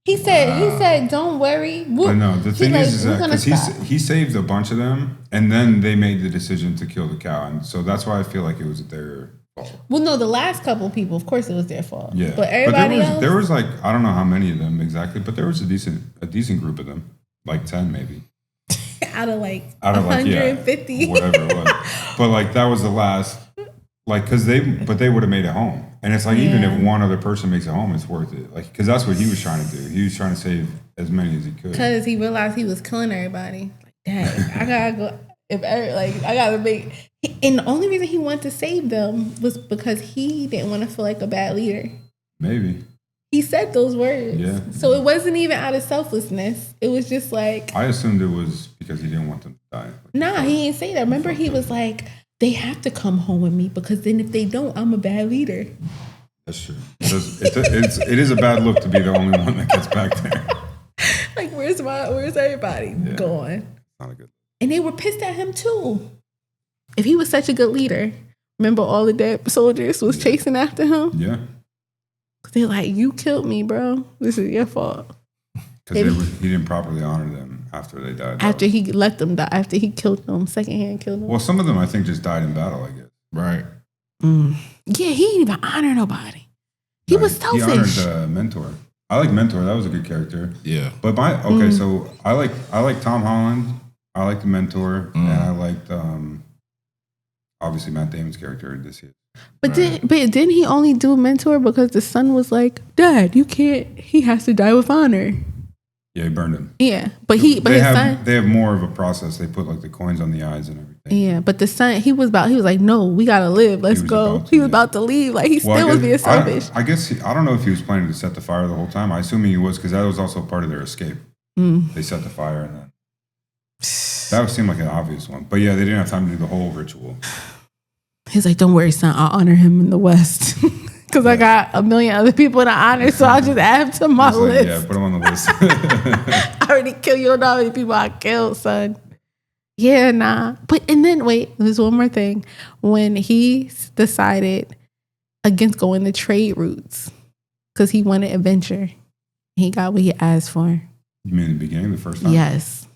He said, don't worry. But no, the thing is that he saved a bunch of them, and then they made the decision to kill the cow, and so that's why I feel like it was their fault. Well, no, the last couple of people, of course, it was their fault. Yeah, but everybody else, there was like, I don't know how many of them exactly, but there was a decent group of them, like 10 maybe. out of 150, yeah, whatever it was. But like that was the last. Like, they would have made it home. And it's like, even if one other person makes it home, it's worth it. Like, because that's what he was trying to do. He was trying to save as many as he could. Because he realized he was killing everybody. Like, Dad, I gotta go. I gotta make. And the only reason he wanted to save them was because he didn't want to feel like a bad leader. Maybe. He said those words. Yeah. So it wasn't even out of selflessness. It was just like. I assumed it was because he didn't want them to die. Nah, he didn't say that. Remember, he was like, they have to come home with me because then if they don't, I'm a bad leader. That's true. It is a bad look to be the only one that gets back there. Like, where's everybody going? Not a good. And they were pissed at him too. If he was such a good leader, remember all the dead soldiers was chasing after him? Yeah. They're like, you killed me, bro. This is your fault. Because he didn't properly honor them after they died. After he let them die. After he killed them. Secondhand killed them. Well, some of them, I think, just died in battle, I guess. Right. Yeah, he didn't even honor nobody. He was selfish. He honored the mentor. I like Mentor. That was a good character. Yeah. But so I like Tom Holland. I like the Mentor. And I liked, obviously, Matt Damon's character in this. But didn't he only do Mentor because the son was like, Dad, you can't, he has to die with honor. Yeah, he burned him. Yeah, but his son, they have more of a process. They put like the coins on the eyes and everything. Yeah, but the son, he was like, no, we gotta live. Let's go. He was about to leave. Like he still was being selfish. I guess I don't know if he was planning to set the fire the whole time. I assume he was because that was also part of their escape. They set the fire and then that would seem like an obvious one. But yeah, they didn't have time to do the whole ritual. He's like, don't worry, son. I'll honor him in the West. Because I got a million other people to honor, so I'll just add him to my list. Yeah, put him on the list. I already killed you. Know how many people I killed, son. Yeah, nah. And then, wait, there's one more thing. When he decided against going the trade routes, because he wanted adventure, he got what he asked for. You mean in the beginning, the first time? Yes.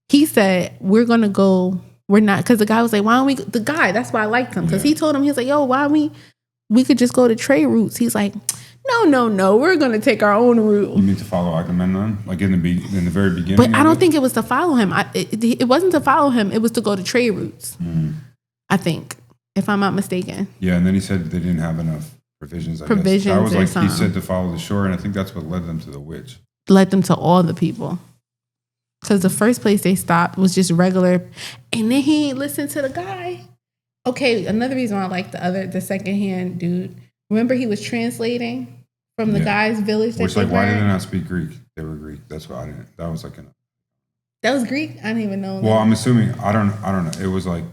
He said, we're going to go. We're not, because the guy was like, why don't we, the guy, that's why I liked him. Because he told him, he was like, yo, why don't we could just go to trade routes. He's like, no, we're going to take our own route. You mean to follow Agamemnon? Like in the very beginning? But I don't think it was to follow him. It wasn't to follow him. It was to go to trade routes, I think, if I'm not mistaken. Yeah, and then he said they didn't have enough provisions, I guess. That was like, he said to follow the shore, and I think that's what led them to the witch. Led them to all the people. Because the first place they stopped was just regular. And then he listened to the guy. Okay, another reason why I like the secondhand dude. Remember he was translating from the guy's village. Which, like, why did they not speak Greek? They were Greek. That's why I didn't. That was like that was Greek? I didn't even know. Well, I'm assuming. I don't know. It was like,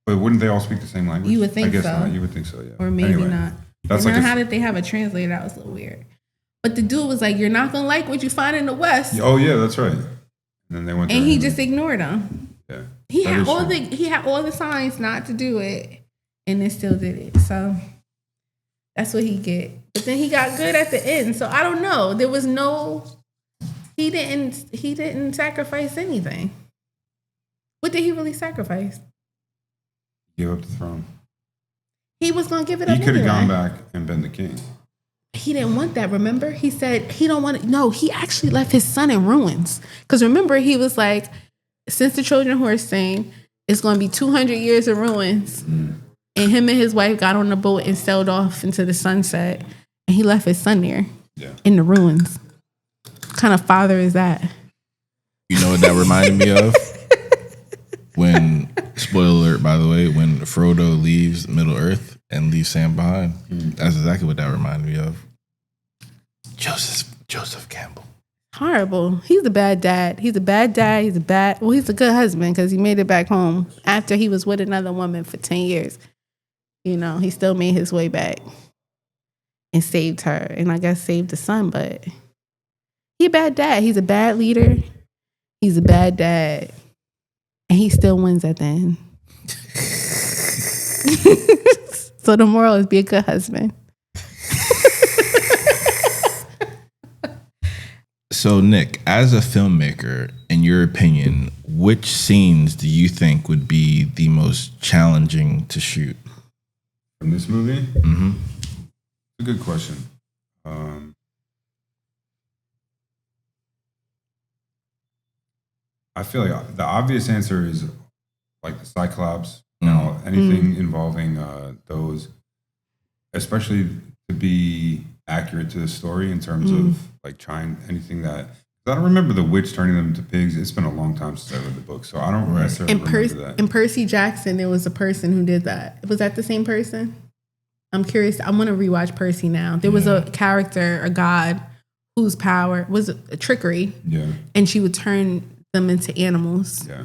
but wouldn't they all speak the same language? You would think so. I guess not. You would think so, yeah. Or maybe not. That's and then how did they have a translator? That was a little weird. But the dude was like, "You're not gonna like what you find in the West." Oh yeah, that's right. And then they went. And he just ignored them. Yeah. He had all the signs not to do it, and then still did it. So that's what he get. But then he got good at the end. So I don't know. There was no. He didn't sacrifice anything. What did he really sacrifice? Give up the throne. He was gonna give it up. He could have gone back and been the king. He didn't want that, remember? He said he don't want it. No, he actually left his son in ruins. Because remember, he was like, since the children who are saying it's going to be 200 years of ruins. And him and his wife got on the boat and sailed off into the sunset. And he left his son there in the ruins. What kind of father is that? You know what that reminded me of? When, spoiler alert, by the way, when Frodo leaves Middle Earth and leaves Sam behind. That's exactly what that reminded me of. Joseph Campbell. Horrible. He's a bad dad. He's a bad dad. He's a good husband because he made it back home after he was with another woman for 10 years. You know, he still made his way back and saved her, and I guess saved the son, but he's a bad dad. He's a bad leader. He's a bad dad. And he still wins at the end. So the moral is be a good husband. So, Nick, as a filmmaker, in your opinion, which scenes do you think would be the most challenging to shoot? From this movie? Mm-hmm. A good question. I feel like the obvious answer is like the Cyclops, you know, anything involving those, especially to be accurate to the story in terms of like trying anything that. I don't remember the witch turning them into pigs. It's been a long time since I read the book, so I don't necessarily remember that. In Percy Jackson, there was a person who did that. Was that the same person? I'm curious. I'm going to rewatch Percy now. There was a character, a god, whose power was a trickery. Yeah. And she would turn them into animals. Yeah.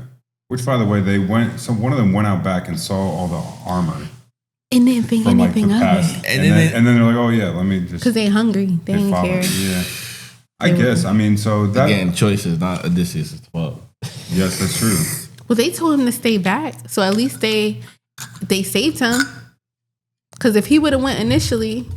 Which, by the way, one of them went out back and saw all the armor. And didn't think anything of it. And then they're like, oh, yeah, let me just. Because they hungry. They ain't care. Yeah. I guess. I mean, so that. Again, choices, not Odysseus' fault. Yes, that's true. Well, they told him to stay back. So at least they saved him. Because if he would have went initially.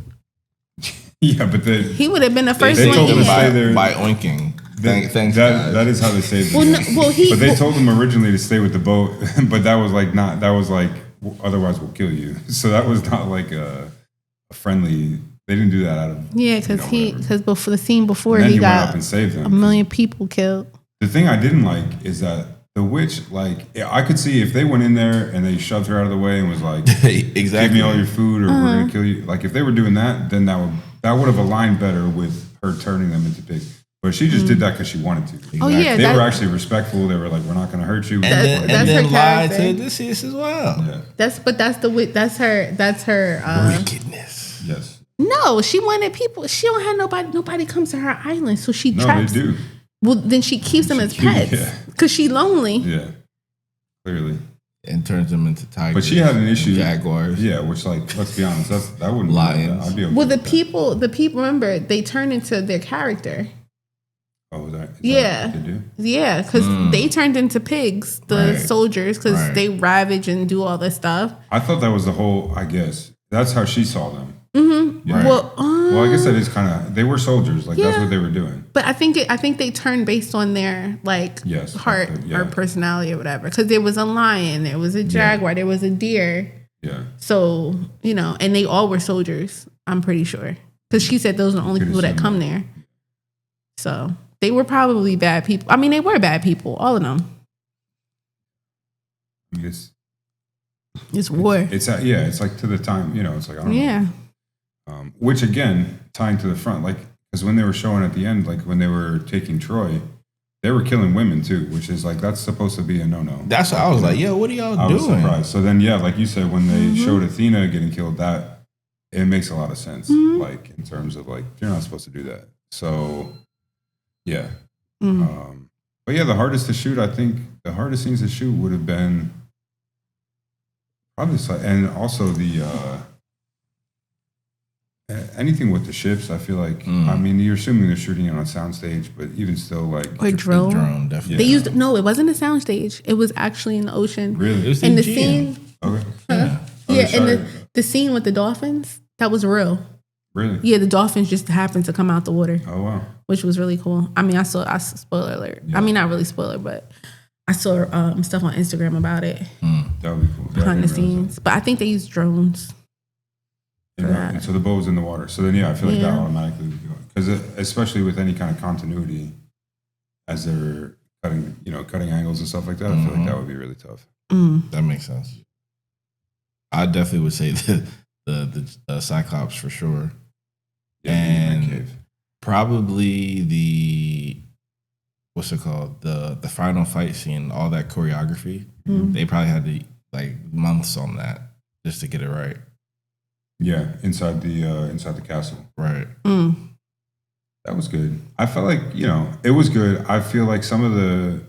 Yeah, but he would have been the first they one. Told him by oinking. Thanks, that is how they saved him. But they told him originally to stay with the boat, but that was like otherwise we'll kill you. So that was not like a friendly. They didn't do that out of because before the scene before he went got up and saved them. 1 million people killed. The thing I didn't like is that the witch, like, I could see if they went in there and they shoved her out of the way and was like, exactly, give me all your food or we're gonna kill you. Like if they were doing that, then that would have aligned better with her turning them into pigs. But she just did that because she wanted to. Exactly. Oh yeah, they were actually respectful. They were like, "We're not going to hurt you." And then lied to Odysseus as well. Yeah. That's her wickedness. Yes. No, she wanted people. She don't have nobody. Nobody comes to her island, so she traps. No, they do. Well, then she keeps them as pets because she's lonely. Yeah, clearly. And turns them into tigers. But she had an issue. Jaguars. Yeah, which, like, let's be honest, that wouldn't lions. I'd be okay well, with the people. Remember, they turn into their character. Oh, is that yeah, what they do? Yeah, because they turned into pigs, the soldiers, because they ravage and do all this stuff. I thought that was the whole. I guess that's how she saw them. Mm-hmm. Right. Well, I guess that is kind of. They were soldiers, like that's what they were doing. But I think they turned based on their heart or personality or whatever. Because there was a lion, there was a jaguar, there was a deer. Yeah. So and they all were soldiers. I'm pretty sure because she said those are the only people that come there. So. They were probably bad people. I mean, they were bad people, all of them. It's war. It's like to the time, it's like, I don't know. Yeah. Which again, tying to the front, like, because when they were showing at the end, like when they were taking Troy, they were killing women too, which is like, that's supposed to be a no-no. That's what I was like, yo, what are y'all doing? I was surprised. So then, like you said, when they showed Athena getting killed, that it makes a lot of sense. Like in terms of like, you're not supposed to do that. So yeah. But yeah, the hardest to shoot, I think the hardest scenes to shoot would have been probably, and also the, anything with the ships, I feel like, I mean, you're assuming they're shooting it on a soundstage, but even still like. Or drone. Drone, definitely. They used, no, it wasn't a soundstage. It was actually in the ocean. Really? It was and in the GM. scene. Okay. Yeah, and the scene with the dolphins, that was real. Really? Yeah, the dolphins just happened to come out the water. Oh, wow. Which was really cool. I mean, I saw spoiler alert. Yeah. I mean, not really spoiler, but I saw stuff on Instagram about it. That would be cool. Behind the scenes. But I think they used drones. And so the boat was in the water. So then, I feel like that automatically would be going. Because especially with any kind of continuity, as they're cutting angles and stuff like that, I feel like that would be really tough. That makes sense. I definitely would say the Cyclops for sure. Yeah, and probably the what's it called? The final fight scene, all that choreography. They probably had to like months on that just to get it right. Yeah, inside the castle. Right. That was good. I felt like, it was good. I feel like some of the,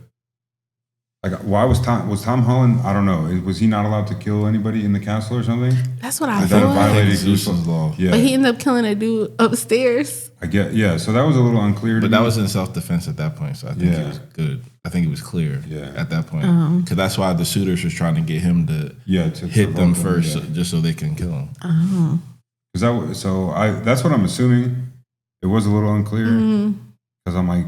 like, why was Tom Holland? I don't know. Was he not allowed to kill anybody in the castle or something? That's what I That thought. violated Zeus's law. Yeah. But he ended up killing a dude upstairs. I get, yeah. So that was a little unclear to But me. that was in self-defense at that point, so I think it was good. I think it was clear at that point. Because that's why the suitors was trying to get him to hit them first, just so they can kill him. Oh. That's what I'm assuming. It was a little unclear. Because I'm like,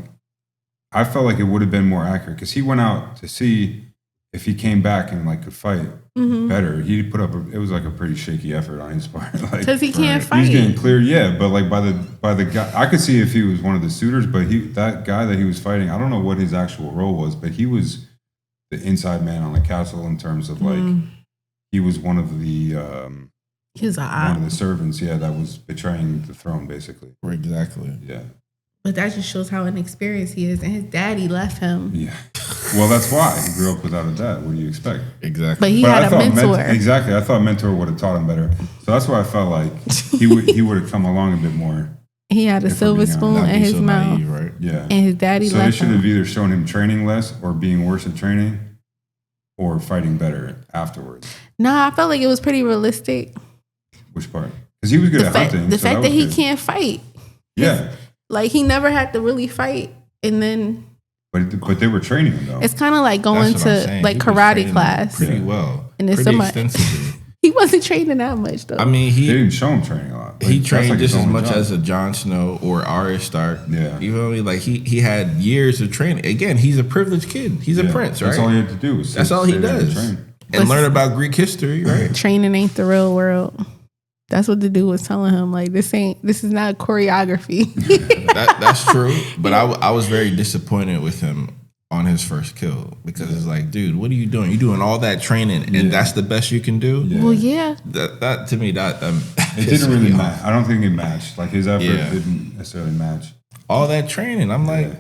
I felt like it would have been more accurate. Because he went out to see if he came back and like could fight better. He put up it was like a pretty shaky effort on his part. Because he can't fight. He's getting clear, but like by the guy, I could see if he was one of the suitors, but that guy that he was fighting, I don't know what his actual role was, but he was the inside man on the castle in terms of like he was one of the one of the servants, that was betraying the throne, basically. Exactly. Yeah. But that just shows how inexperienced he is, and his daddy left him. Yeah. Well, that's why he grew up without a dad. What do you expect? Exactly. But he had a mentor. Exactly. I thought mentor would have taught him better. So that's why I felt like he would have come along a bit more. He had a silver spoon in his mouth. Naive, right? Yeah. And his daddy So left they should have him. either shown him training less or being worse at training or fighting better afterwards. Nah, I felt like it was pretty realistic. Which part? Because he was good at hunting. The so fact that he good. can't fight. Yeah. Like, he never had to really fight. And then But they were training him, though. it's kind of like going That's what I'm to saying. like He was karate training class. pretty well, And it's pretty somebody- extensively. He wasn't training that much, though. I mean, They didn't show him training a lot. he Like, trained that's like just his as only much job. as a Jon Snow or Arya Stark. Yeah. You know what I mean? Like he had years of training. Again, he's a privileged kid. He's a prince, right? That's all he had to do. That's all he sit there and does. train. And learn about Greek history, right? Training ain't the real world. That's what the dude was telling him. Like, this is not choreography. That's true. But I was very disappointed with him on his first kill because it's like, dude, what are you doing? You're doing all that training and that's the best you can do? Yeah. Well, yeah. That to me, It didn't really match. I don't think it matched. Like his effort Yeah. didn't necessarily match. All that training. I'm like,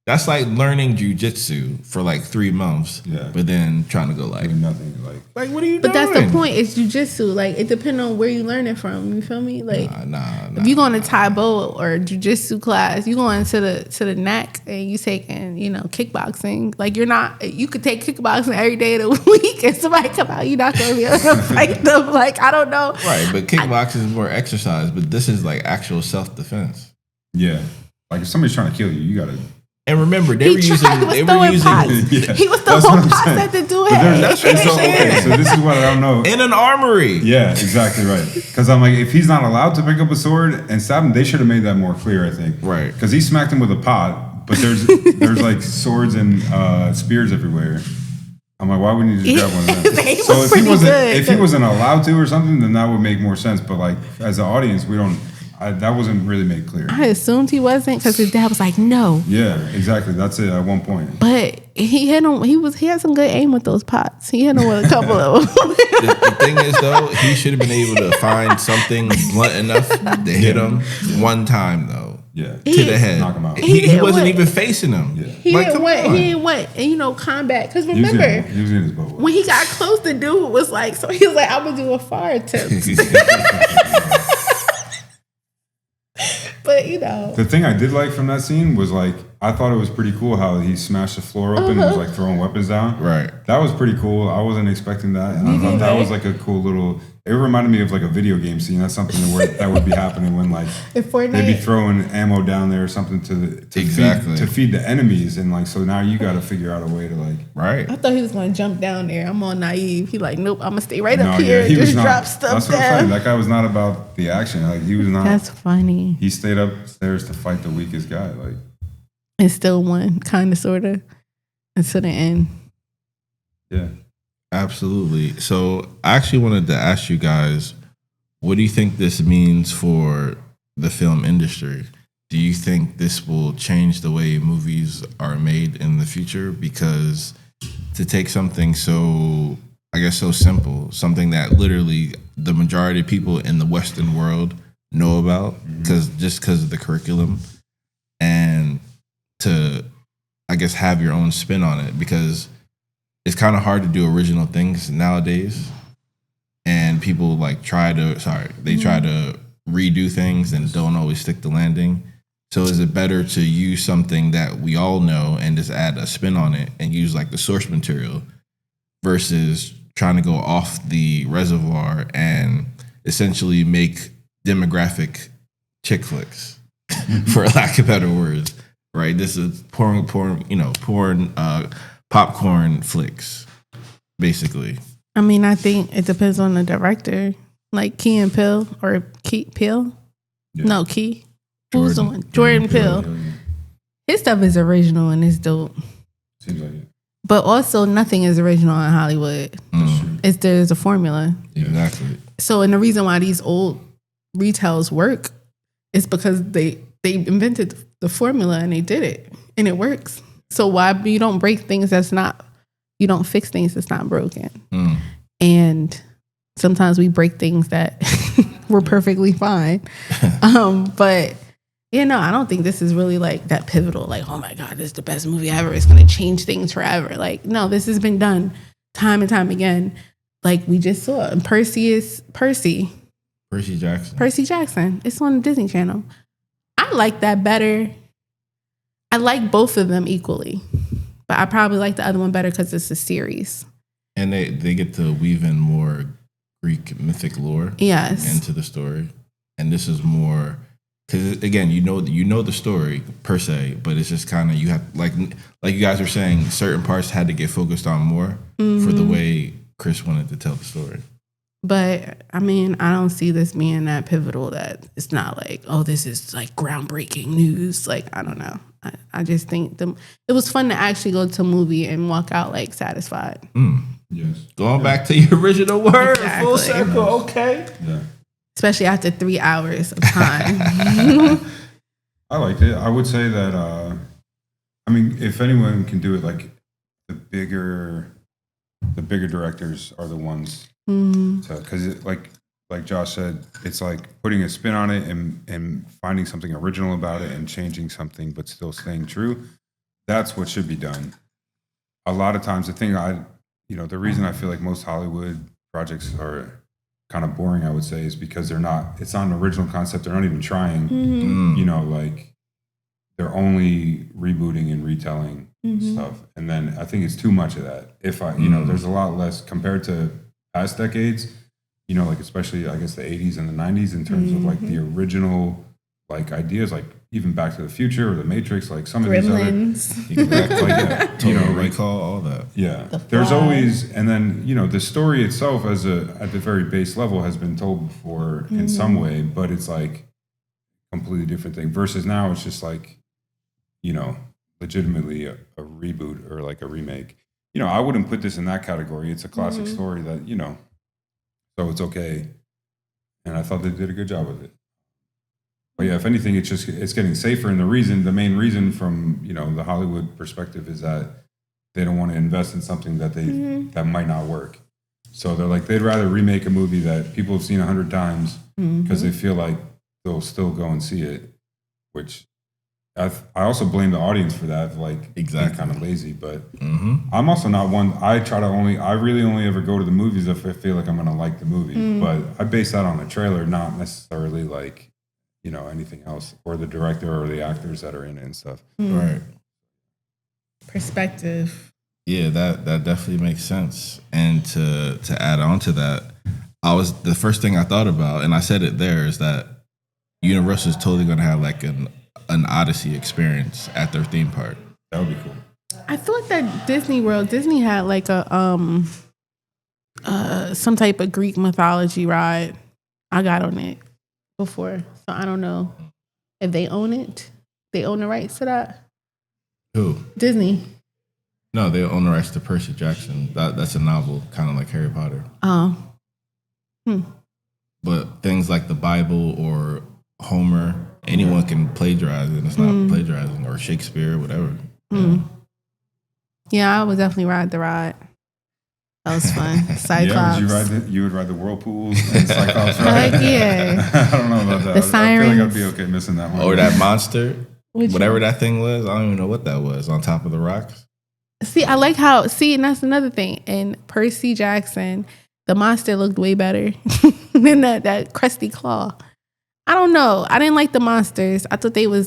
that's like learning jujitsu for like 3 months. Yeah. But then trying to go like Doing nothing. what are you But doing? that's the point. It's jujitsu. Like, it depends on where you learn it from. You feel me? Like, Nah. if you going to Taibo or jujitsu class, you going to the NAC and you taking, kickboxing. Like, you could take kickboxing every day of the week and somebody come out, you're not going to be able to fight them. Like, I don't know. Right, but kickboxing is more exercise, but this is like actual self-defense. Yeah. Like if somebody's trying to kill you, you gotta. And remember, they He were using pots. Yeah. He was That's throwing what I'm pots saying. at the dude. That's what I'm saying. So this is what I don't know. in an armory. Yeah, exactly right. Because I'm like, if he's not allowed to pick up a sword and stab him, they should have made that more clear. I think. Right. Because he smacked him with a pot, but there's like swords and spears everywhere. I'm like, why wouldn't you just grab one of them? He So was if pretty good. if he wasn't allowed to or something, then that would make more sense. But like as an audience, that wasn't really made clear. I assumed he wasn't because his dad was like, no. Yeah, exactly. That's it. At one point. But he had him. He had some good aim with those pots. He hit him with a couple of them. The thing is, though, he should have been able to find something blunt enough to hit him one time, though. Yeah. To the head. Knock him out. He wasn't even facing him. Yeah. He Like, didn't come want. on. He didn't want. And combat. Because He was remember, he was in his boat. when he got close, the dude was like, so he was like, I'm gonna do a fire attempt. But The thing I did like from that scene was like I thought it was pretty cool how he smashed the floor open and was like throwing weapons down. Right. That was pretty cool. I wasn't expecting that. And I thought that was like a cool little. It reminded me of like a video game scene. That's something that would be happening when like in Fortnite, they'd be throwing ammo down there or something to feed the enemies, and like so now you got to figure out a way to like. Right. I thought he was gonna jump down there. I'm all naive. He like, nope, I'm gonna stay right No, up here yeah, and he was just not. drop stuff That's what I'm saying. down. That guy was not about the action. Like he was not. That's funny. He stayed upstairs to fight the weakest guy. Like And still won, kind of, sort of, until the end. yeah. Absolutely. So I actually wanted to ask you guys, what do you think this means for the film industry? Do you think this will change the way movies are made in the future? Because to take something so simple, something that literally the majority of people in the Western world know about, because of the curriculum, and to, have your own spin on it, because it's kind of hard to do original things nowadays, and people try to redo things and don't always stick the landing. So is it better to use something that we all know and just add a spin on it and use like the source material versus trying to go off the reservoir and essentially make demographic chick flicks, for lack of better words, right? This is porn, popcorn flicks, basically. I mean, I think it depends on the director, like Key and Peele or Key Peele. Yeah. No, Key. Who's the one? Jordan Peele. His stuff is original and it's dope. Seems like it. But also, nothing is original in Hollywood. There's a formula. Exactly. So, and the reason why these old retells work is because they invented the formula and they did it and it works. So why you don't break things you don't fix things that's not broken. And sometimes we break things that were perfectly fine. But I don't think this is really like that pivotal, like, oh my God, this is the best movie ever. It's going to change things forever. Like, no, this has been done time and time again. Like we just saw. And Percy Jackson. It's on the Disney Channel. I like that better. I like both of them equally. But I probably like the other one better because it's a series. And they get to weave in more Greek mythic lore into the story. And this is more... Because again, you know the story per se, but it's just kind of you have like you guys were saying, certain parts had to get focused on more for the way Chris wanted to tell the story. But I mean, I don't see this being that pivotal that it's not like, oh, this is like groundbreaking news. Like, I don't know. I just think it was fun to actually go to a movie and walk out like satisfied. Yes. Going back to your original word, exactly. Full circle, okay. Yeah. Especially after 3 hours of time. I liked it. I would say that, if anyone can do it, like the bigger directors are the ones. Because like Josh said, it's like putting a spin on it and finding something original about it and changing something, but still staying true. That's what should be done. A lot of times, the reason I feel like most Hollywood projects are kind of boring, I would say, is because it's not an original concept. They're not even trying, like they're only rebooting and retelling stuff. And then I think it's too much of that. There's a lot less compared to past decades, like especially I guess the 80s and the 90s in terms of like the original like ideas, like even Back to the Future or The Matrix, like some Gremlins. of these other Recall, all that. Yeah. There's always, and then, the story itself at the very base level has been told before in some way, but it's like completely different thing versus now it's just like, legitimately a reboot or like a remake. I wouldn't put this in that category. It's a classic story that, so it's okay. And I thought they did a good job with it. But yeah, if anything, it's getting safer. And the main reason from, the Hollywood perspective is that they don't want to invest in something that that might not work. So they're like, they'd rather remake a movie that people have seen 100 times because they feel like they'll still go and see it, which I also blame the audience for that, like being kind of lazy. But I'm also not one. I really only ever go to the movies if I feel like I'm going to like the movie. But I base that on the trailer, not necessarily like, anything else, or the director or the actors that are in it and stuff. Right. Perspective. Yeah, that definitely makes sense. And to add on to that, the first thing I thought about, and I said it there, is that Universal is totally going to have like an Odyssey experience at their theme park. That would be cool. I thought that Disney had like a some type of Greek mythology ride. I got on it before, so I don't know if they own it. They own the rights to that. Who? Disney. No, they own the rights to Percy Jackson. That's a novel, kind of like Harry Potter. Oh. But things like the Bible or Homer, anyone can plagiarize it. It's not plagiarizing, or Shakespeare, whatever. Yeah, I would definitely ride the ride. That was fun. Cyclops. Yeah, you would ride the whirlpools and Cyclops ride? Heck yeah. I don't know about that. The sirens. I feel like I'd be okay missing that one. Or that monster, whatever that thing was. I don't even know what that was, on top of the rocks. See, I like how, and that's another thing. In Percy Jackson, the monster looked way better than that crusty claw. I don't know. I didn't like the monsters. I thought they were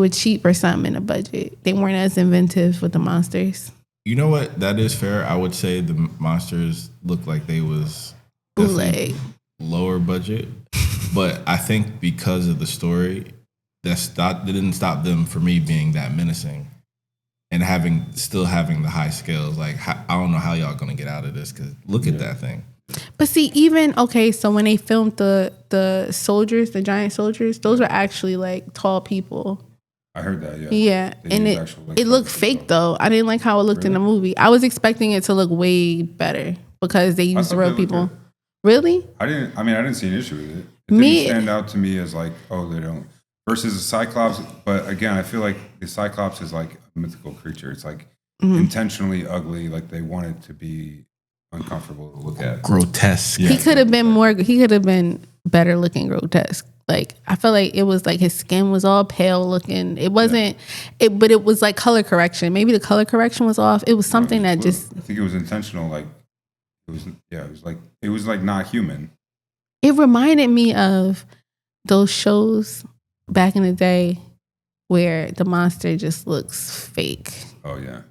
cheap or something in the budget. They weren't as inventive with the monsters. You know what? That is fair. I would say the monsters looked like they was bootleg, lower budget, but I think because of the story, that didn't stop them from me being that menacing and still having the high scales. Like, I don't know how y'all gonna get out of this because look at that thing. But see, so when they filmed the soldiers, the giant soldiers, those were actually like tall people. I heard that, yeah. Yeah, and it looked fake though. I didn't like how it looked in the movie. I was expecting it to look way better because they used real people. Good. Really? I didn't see an issue with it. It didn't stand out to me as like, oh, they don't. Versus the Cyclops, but again, I feel like the Cyclops is like a mythical creature. It's like intentionally ugly, like they want it to be uncomfortable to look at. Grotesque. Yeah. He could have been better looking grotesque. Like, I felt like it was like his skin was all pale looking. It wasn't, but it was like color correction. Maybe the color correction was off. It was something I think it was intentional. Like, it was like not human. It reminded me of those shows back in the day where the monster just looks fake. Oh, yeah.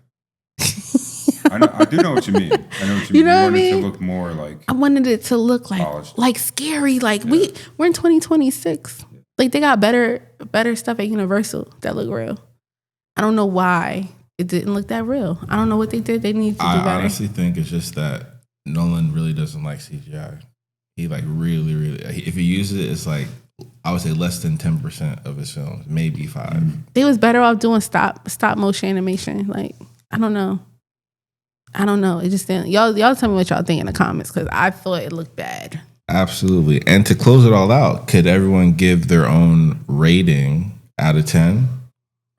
I do know what you mean. I know what you mean. You wanted it to look more like I wanted it to look like polished. Like scary. Like we're in 2026. Like they got better stuff at Universal that look real. I don't know why it didn't look that real. I don't know what they did. They need to do better. I honestly think it's just that Nolan really doesn't like CGI. He like really, if he uses it, it's like I would say less than 10% of his films, maybe 5%. They was better off doing stop motion animation. Like I don't know. It just didn't. Y'all tell me what y'all think in the comments because I thought it looked bad. Absolutely. And to close it all out, could everyone give their own rating out of 10?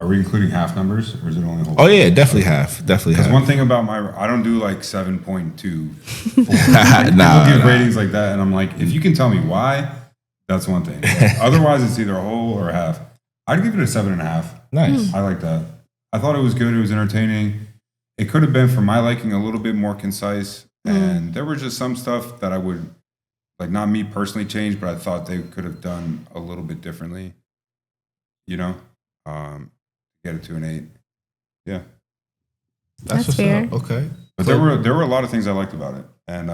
Are we including half numbers or is it only whole? Oh yeah, definitely half. Definitely half. Because one thing about I don't do like 7.2. Nah, People give ratings like that, and I'm like, if you can tell me why, that's one thing. Otherwise, it's either a whole or a half. I'd give it a 7.5. Nice. I like that. I thought it was good. It was entertaining. It could have been, for my liking, a little bit more concise. And there was just some stuff that I would, like, not me personally change, but I thought they could have done a little bit differently. You know? Get it to an 8. Yeah. That's fair. Okay. But there were a lot of things I liked about it. And,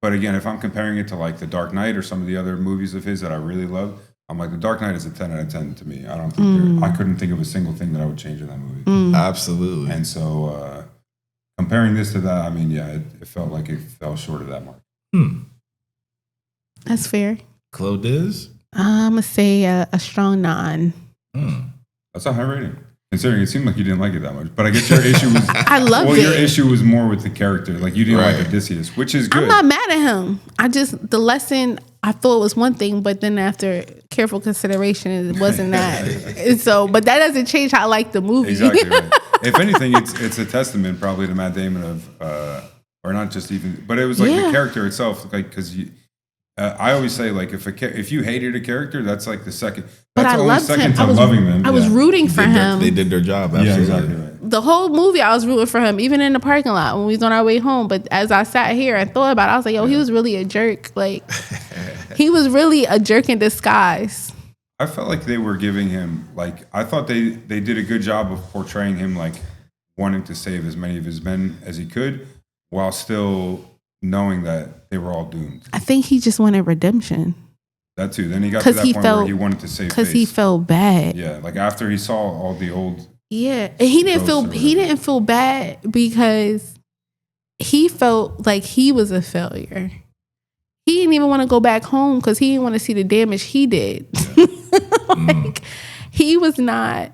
but again, if I'm comparing it to, like, The Dark Knight or some of the other movies of his that I really love, I'm like, The Dark Knight is a 10 out of 10 to me. I don't think I couldn't think of a single thing that I would change in that movie. Absolutely. And so comparing this to that, it felt like it fell short of that mark. That's fair. Claudiz? I'm going to say a strong 9. That's a high rating. Considering it seemed like you didn't like it that much. But I guess your issue was... I loved it. Your issue was more with the character. Like, you didn't like Odysseus, which is good. I'm not mad at him. The lesson, I thought was one thing, but then after careful consideration, it wasn't that. And so, but that doesn't change how I like the movie. Exactly right. If anything, it's a testament probably to Matt Damon or not just even... But it was like the character itself, like, because I always say, like, if you hated a character, that's like the second... But that's I only loved second him. to loving them. I was rooting for him. They did their job. Absolutely. Yeah, exactly right. The whole movie, I was rooting for him, even in the parking lot when we was on our way home. But as I sat here and thought about it, I was like, he was really a jerk. Like, he was really a jerk in disguise. I felt like they were giving him, like, I thought they did a good job of portraying him, like, wanting to save as many of his men as he could while still knowing that they were all doomed. I think he just wanted redemption. That too. Then he got to that point where he wanted to save face. Because he felt bad. Yeah, like after he saw all the old... Yeah, and he didn't feel bad because he felt like he was a failure. He didn't even want to go back home because he didn't want to see the damage he did. Yeah. He was not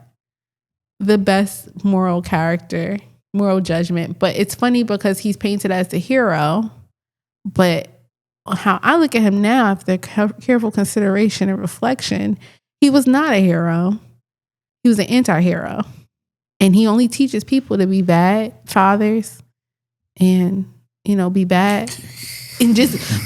the best moral judgment. But it's funny because he's painted as the hero, but how I look at him now, after careful consideration and reflection, he was not a hero. He was an anti-hero. And he only teaches people to be bad fathers and, be bad.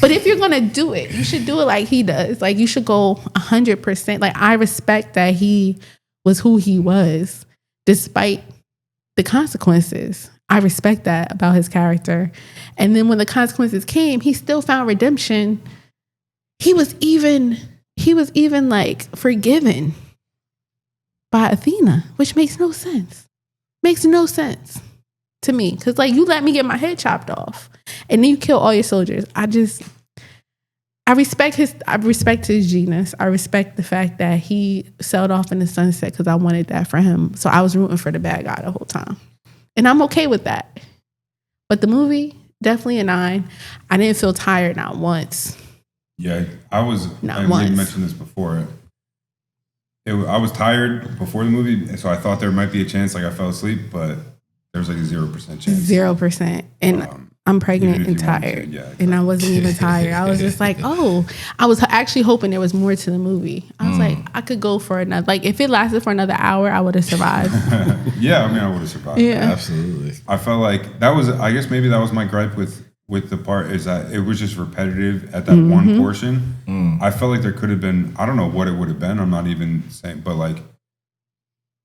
But if you're going to do it, you should do it like he does. Like, you should go 100%. Like, I respect that he was who he was, despite the consequences. I respect that about his character. And then when the consequences came, he still found redemption he was even like forgiven by Athena, which makes no sense. Makes no sense to me. Because, like, you let me get my head chopped off and then you kill all your soldiers. I respect his genius. I respect the fact that he sailed off in the sunset because I wanted that for him. So I was rooting for the bad guy the whole time. And I'm okay with that. But the movie, definitely a 9. I didn't feel tired not once. Yeah, I was. Not once. You mentioned this before. I was tired before the movie, so I thought there might be a chance. Like I fell asleep, but there was like a 0% chance. 0%. And I'm pregnant and tired. Yeah, exactly. And I wasn't even tired. I was just like, I was actually hoping there was more to the movie. I was like, I could go for another. Like, if it lasted for another hour, I would have survived. Yeah, I mean, I would have survived. Yeah, absolutely. I felt like that was. I guess maybe that was my gripe with the part is that it was just repetitive at that one portion. I felt like there could have been. I don't know what it would have been. I'm not even saying, but like.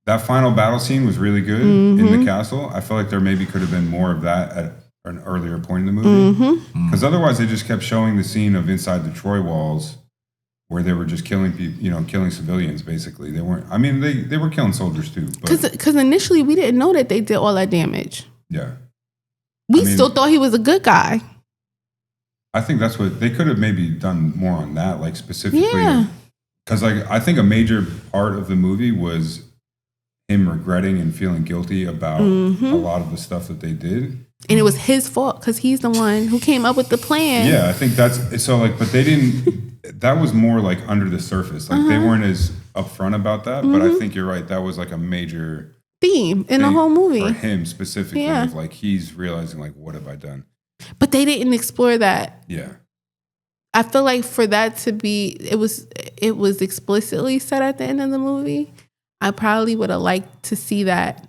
That final battle scene was really good in the castle. I felt like there maybe could have been more of that at an earlier point in the movie. Because otherwise they just kept showing the scene of inside the Troy walls where they were just killing people, killing civilians basically. They weren't, I mean, they were killing soldiers too. Because initially we didn't know that they did all that damage. Yeah. We still thought he was a good guy. I think that's what, they could have maybe done more on that, like specifically. Yeah. Because like, I think a major part of the movie was him regretting and feeling guilty about a lot of the stuff that they did. And it was his fault because he's the one who came up with the plan. Yeah, I think that's so like, but they didn't, that was more like under the surface. Like they weren't as upfront about that, but I think you're right. That was like a major theme in the whole movie. For him specifically, of like he's realizing like, what have I done? But they didn't explore that. Yeah. I feel like for that to be, it was explicitly said at the end of the movie. I probably would have liked to see that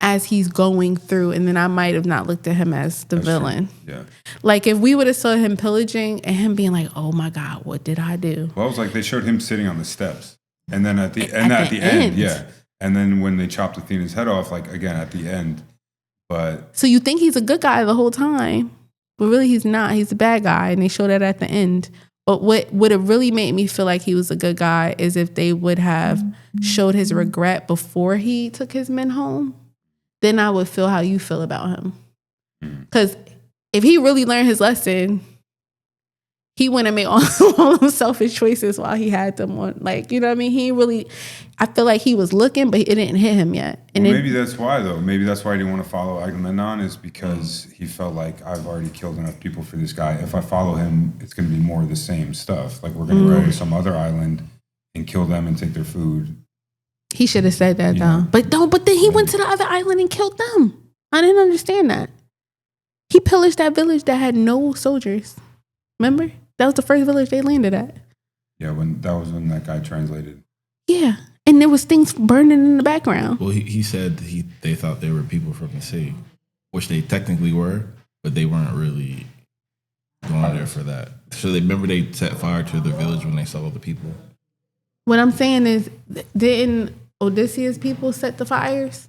as he's going through, and then I might have not looked at him as the villain. True. Yeah. Like if we would have saw him pillaging and him being like, "Oh my God, what did I do?" Well, it was like they showed him sitting on the steps, and then at the end, yeah, and then when they chopped Athena's head off, like again at the end, but so you think he's a good guy the whole time, but really he's not. He's a bad guy, and they showed that at the end. But what would have really made me feel like he was a good guy is if they would have showed his regret before he took his men home. Then I would feel how you feel about him. Because if he really learned his lesson, he wouldn't make all those selfish choices while he had them on. Like, you know what I mean? I feel like he was looking, but it didn't hit him yet. And maybe that's why, though. Maybe that's why he didn't want to follow Agamemnon, is because he felt like I've already killed enough people for this guy. If I follow him, it's going to be more of the same stuff. Like, we're going to go to some other island and kill them and take their food. He should have said that, though. But then he went to the other island and killed them. I didn't understand that. He pillaged that village that had no soldiers. Remember? That was the first village they landed at. Yeah, when that guy translated. Yeah. And there was things burning in the background. Well, he said they thought they were people from the sea, which they technically were, but they weren't really going there for that. So they set fire to the village when they saw all the people. What I'm saying is, didn't Odysseus people set the fires?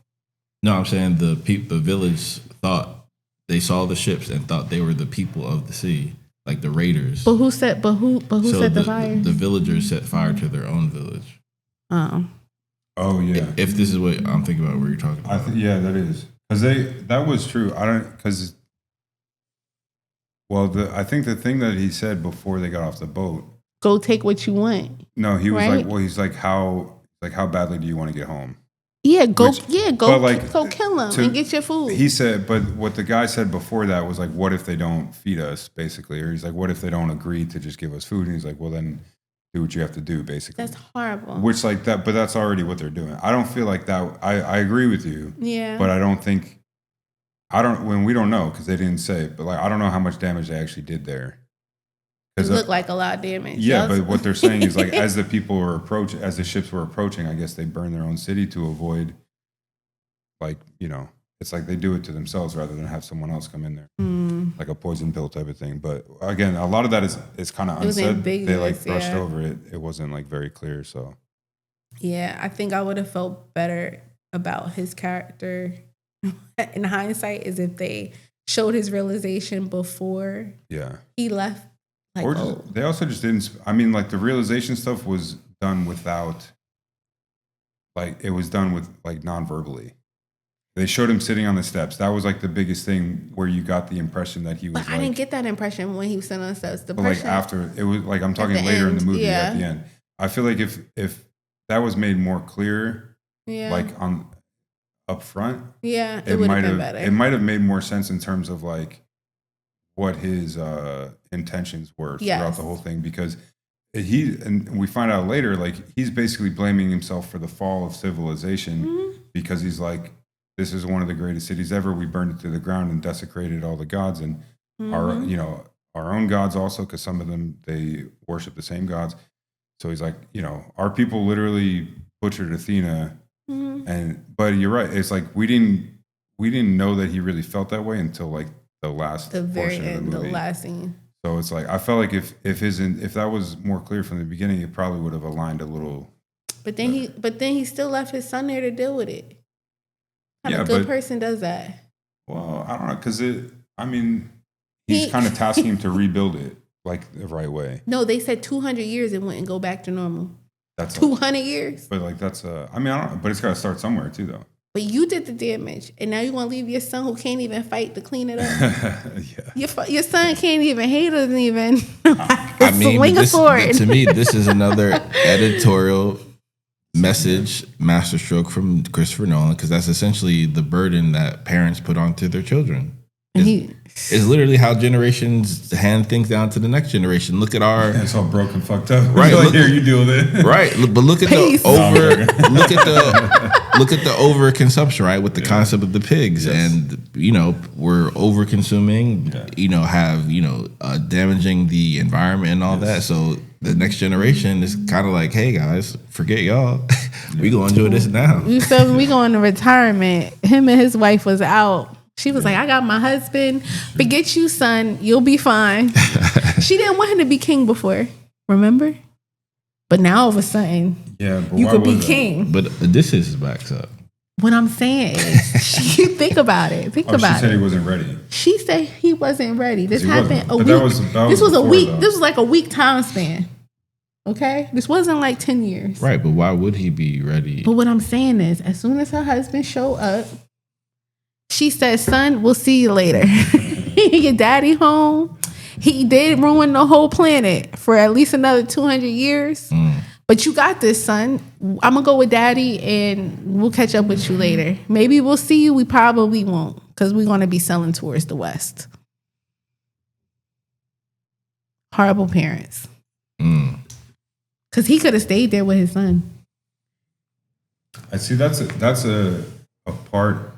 No, I'm saying the village thought they saw the ships and thought they were the people of the sea, like the raiders. But who set the fires? The villagers set fire to their own village. Oh yeah. If this is what I'm thinking about, what you're talking about. Yeah, that is because that was true. I think the thing that he said before they got off the boat. Go take what you want. No, he was like, how badly do you want to get home? Yeah, go kill him and get your food. He said, but what the guy said before that was like, what if they don't feed us, basically? Or he's like, what if they don't agree to just give us food? And he's like, well, then do what you have to do, basically. That's horrible. Which like that, but that's already what they're doing. I don't feel like that. I agree with you. Yeah. But when we don't know, because they didn't say, but like, I don't know how much damage they actually did there. It looked like a lot of damage. Yeah, but what they're saying is like, as the ships were approaching, I guess they burned their own city to avoid, like, it's like they do it to themselves rather than have someone else come in there, like a poison pill type of thing. But again, a lot of that is kind of unsaid. They like brushed over it. It wasn't like very clear. So yeah, I think I would have felt better about his character in hindsight is if they showed his realization before he left Like, or just, they also just didn't. I mean, like the realization stuff was done without, like it was done with like non-verbally. They showed him sitting on the steps. That was like the biggest thing where you got the impression that he was. But I didn't get that impression when he was sitting on the steps. The like after it was like I'm talking later in the movie at the end. I feel like if that was made more clear, like on up front, it would have been better. It might have made more sense in terms of like what his intentions were throughout the whole thing, because and we find out later, like he's basically blaming himself for the fall of civilization because he's like, this is one of the greatest cities ever. We burned it to the ground and desecrated all the gods and our own gods also, because some of them, they worship the same gods. So he's like, our people literally butchered Athena. But you're right. It's like we didn't know that he really felt that way until like the very end, the last scene. So it's like I felt like if that was more clear from the beginning, it probably would have aligned a little. But then he still left his son there to deal with it. A good person does that. Well, I don't know, because he's kind of tasking him to rebuild it like the right way. No, they said 200 years it wouldn't go back to normal. That's 200 years. But like that's I don't know, but it's got to start somewhere too, though. But you did the damage, and now you want to leave your son who can't even fight to clean it up. Your son can't even. He doesn't even swing a sword. To me, this is another editorial message, masterstroke from Christopher Nolan, because that's essentially the burden that parents put onto their children. It's literally how generations hand things down to the next generation. Look at it's all broken, fucked up. Right, like, here you deal with it. Right, but look at the overconsumption, right, with the concept of the pigs, and we're over consuming. Have damaging the environment and all that. So the next generation is kind of like, hey guys, forget y'all. We gonna enjoy this now. So when we go into retirement, him and his wife was out. She was like, I got my husband. Forget you, son. You'll be fine. She didn't want him to be king before, remember? But now all of a sudden, you could be king. But Odysseus backs up. What I'm saying is, you think about it. She said he wasn't ready. She said he wasn't ready. This happened a week. This was a week. This was like a week time span. Okay? This wasn't like 10 years. Right, but why would he be ready? But what I'm saying is, as soon as her husband showed up, she said, son, we'll see you later. Your daddy home. He did ruin the whole planet for at least another 200 years. But you got this, son. I'm going to go with daddy and we'll catch up with you later. Maybe we'll see you. We probably won't, because we're going to be selling towards the West. Horrible parents. Because he could have stayed there with his son. I see that's a part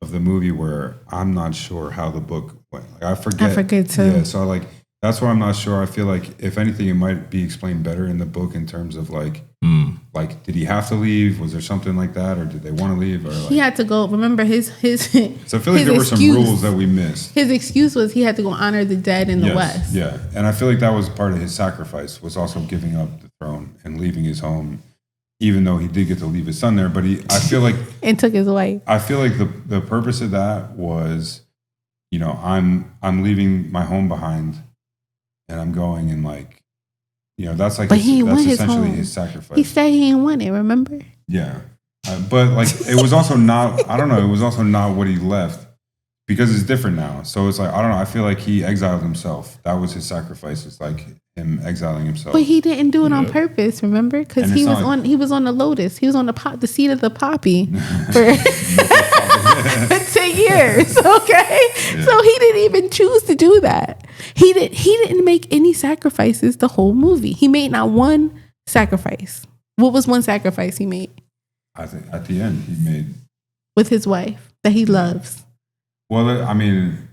of the movie where I'm not sure how the book went. Like, I forget too. Yeah, so like that's why I'm not sure. I feel like if anything, it might be explained better in the book in terms of like did he have to leave? Was there something like that, or did they want to leave? Or like, he had to go. Remember his. So I feel like there were some rules that we missed. His excuse was he had to go honor the dead in the West. Yeah, and I feel like that was part of his sacrifice, was also giving up the throne and leaving his home. Even though he did get to leave his son there, but I feel like and took his wife. I feel like the purpose of that was, I'm leaving my home behind, and I'm going and like, that's like that's essentially his sacrifice. He said he didn't want it. Remember? Yeah, but like it was also not. I don't know. It was also not what he left, because it's different now. So it's like I don't know. I feel like he exiled himself. That was his sacrifice. It's like him exiling himself. But he didn't do it on purpose, remember? Because he was on the lotus. He was on the seed of the poppy for 10 years. Okay, so he didn't even choose to do that. He didn't make any sacrifices the whole movie. He made not one sacrifice. What was one sacrifice he made? I think at the end he made with his wife that he loves. Well, I mean,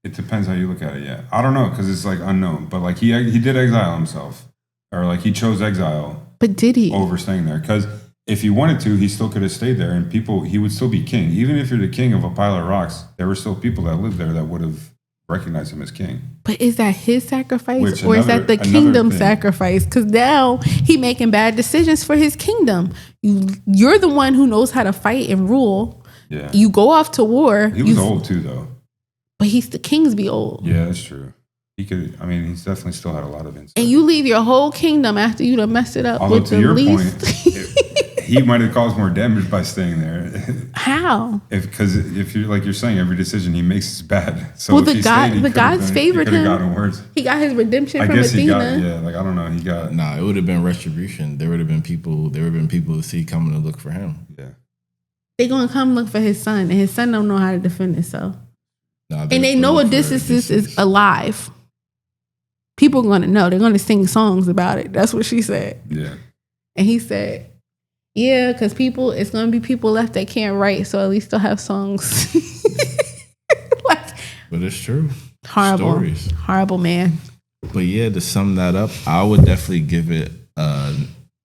it depends how you look at it. Yeah, I don't know, because it's like unknown. But like he did exile himself, or like he chose exile. But did he over staying there? Because if he wanted to, he still could have stayed there, and he would still be king. Even if you're the king of a pile of rocks, there were still people that lived there that would have recognized him as king. But is that his sacrifice, or is that the kingdom sacrifice? Because now he making bad decisions for his kingdom. You're the one who knows how to fight and rule. Yeah. You go off to war. He was old too, though. But the kings be old. Yeah, that's true. he could. I mean, he's definitely still had a lot of insight. And you leave your whole kingdom after you done messed it up. Although with to the your least. point, he might have caused more damage by staying there. How? Because if you're like you're saying, every decision he makes is bad. So Well, if the gods favored him. Gotten worse. He got his redemption I from guess Athena. he got like I don't know. He got Nah, it would have been retribution. There would have been people. There would have been people to see coming to look for him. yeah. They gonna come look for his son, and his son don't know how to defend himself. Nah, And they know Odysseus is alive. People are gonna know. They're gonna sing songs about it. That's what she said. Yeah. And he said, "Yeah, because it's gonna be people left that can't write, so at least they'll have songs." Like, but it's true. horrible, Stories. horrible man. But yeah, to sum that up, I would definitely give it a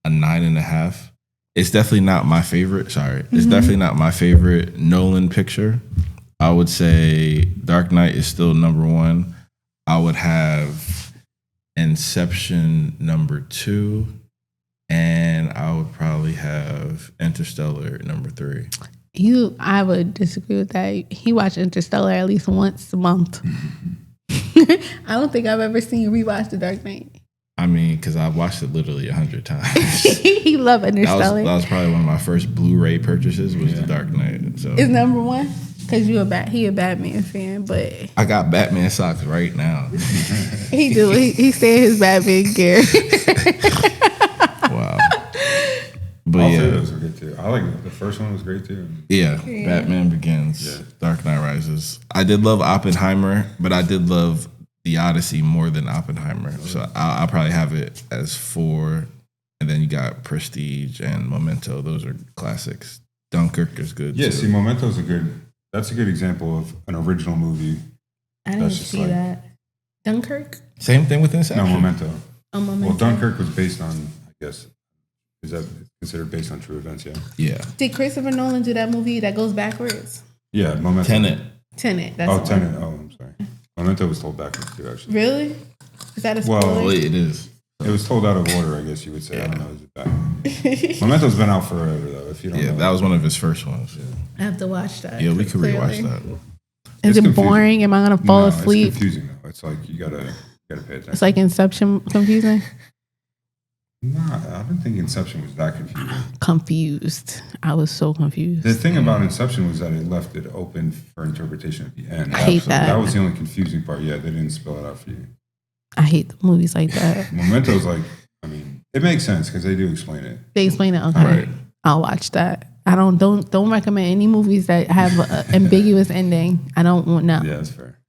9.5. It's definitely not my favorite. Sorry, it's definitely not my favorite Nolan picture. I would say Dark Knight is still number 1. I would have Inception number 2, and I would probably have Interstellar number 3. I would disagree with that. He watched Interstellar at least once a month. I don't think I've ever seen you rewatch The Dark Knight. I mean, because I've watched it literally 100 times. He loved Interstellar. That was probably one of my first Blu-ray purchases was The Dark Knight. So It's number 1 because he a Batman fan, but I got Batman socks right now. he do. He stay in his Batman gear. Wow. But All yeah, three of those were good too. I like the first one was great too. yeah, Batman Begins, Dark Knight Rises. I did love Oppenheimer, but I did love the Odyssey more than Oppenheimer. So I'll probably have it as 4. And then you got Prestige and Memento. Those are classics. Dunkirk is good Yeah, too. see, Memento's that's a good example of an original movie. I didn't see that. Dunkirk? Same thing with Inception. No, Memento. Memento. Well, Dunkirk was based on, I guess, is that considered based on true events? Yeah. Yeah. Did Christopher Nolan do that movie that goes backwards? Yeah, Memento. Tenet. That's the Tenet. one. Oh, I'm sorry. Memento was told backwards too, actually. Really? Is that a spoiler? Well, It is. It was told out of order, I guess you would say. I don't know. Is it back? Memento's been out forever, though. If you don't know. That was one of his first ones. I have to watch that. Yeah, we could rewatch that. Is It's it confusing. boring? Am I gonna fall asleep? It's confusing though. It's like you gotta pay attention. It's like Inception confusing. Nah, I don't think Inception was that confusing. Confused. I was so confused. The thing about Inception was that it left it open for interpretation at the end. I hate that. That was the only confusing part. Yeah, they didn't spell it out for you. I hate the movies like that. Memento's like, I mean, it makes sense because they do explain it. They explain it. Okay, Right. I'll watch that. I don't recommend any movies that have an ambiguous ending. I don't want no. Yeah, that's fair.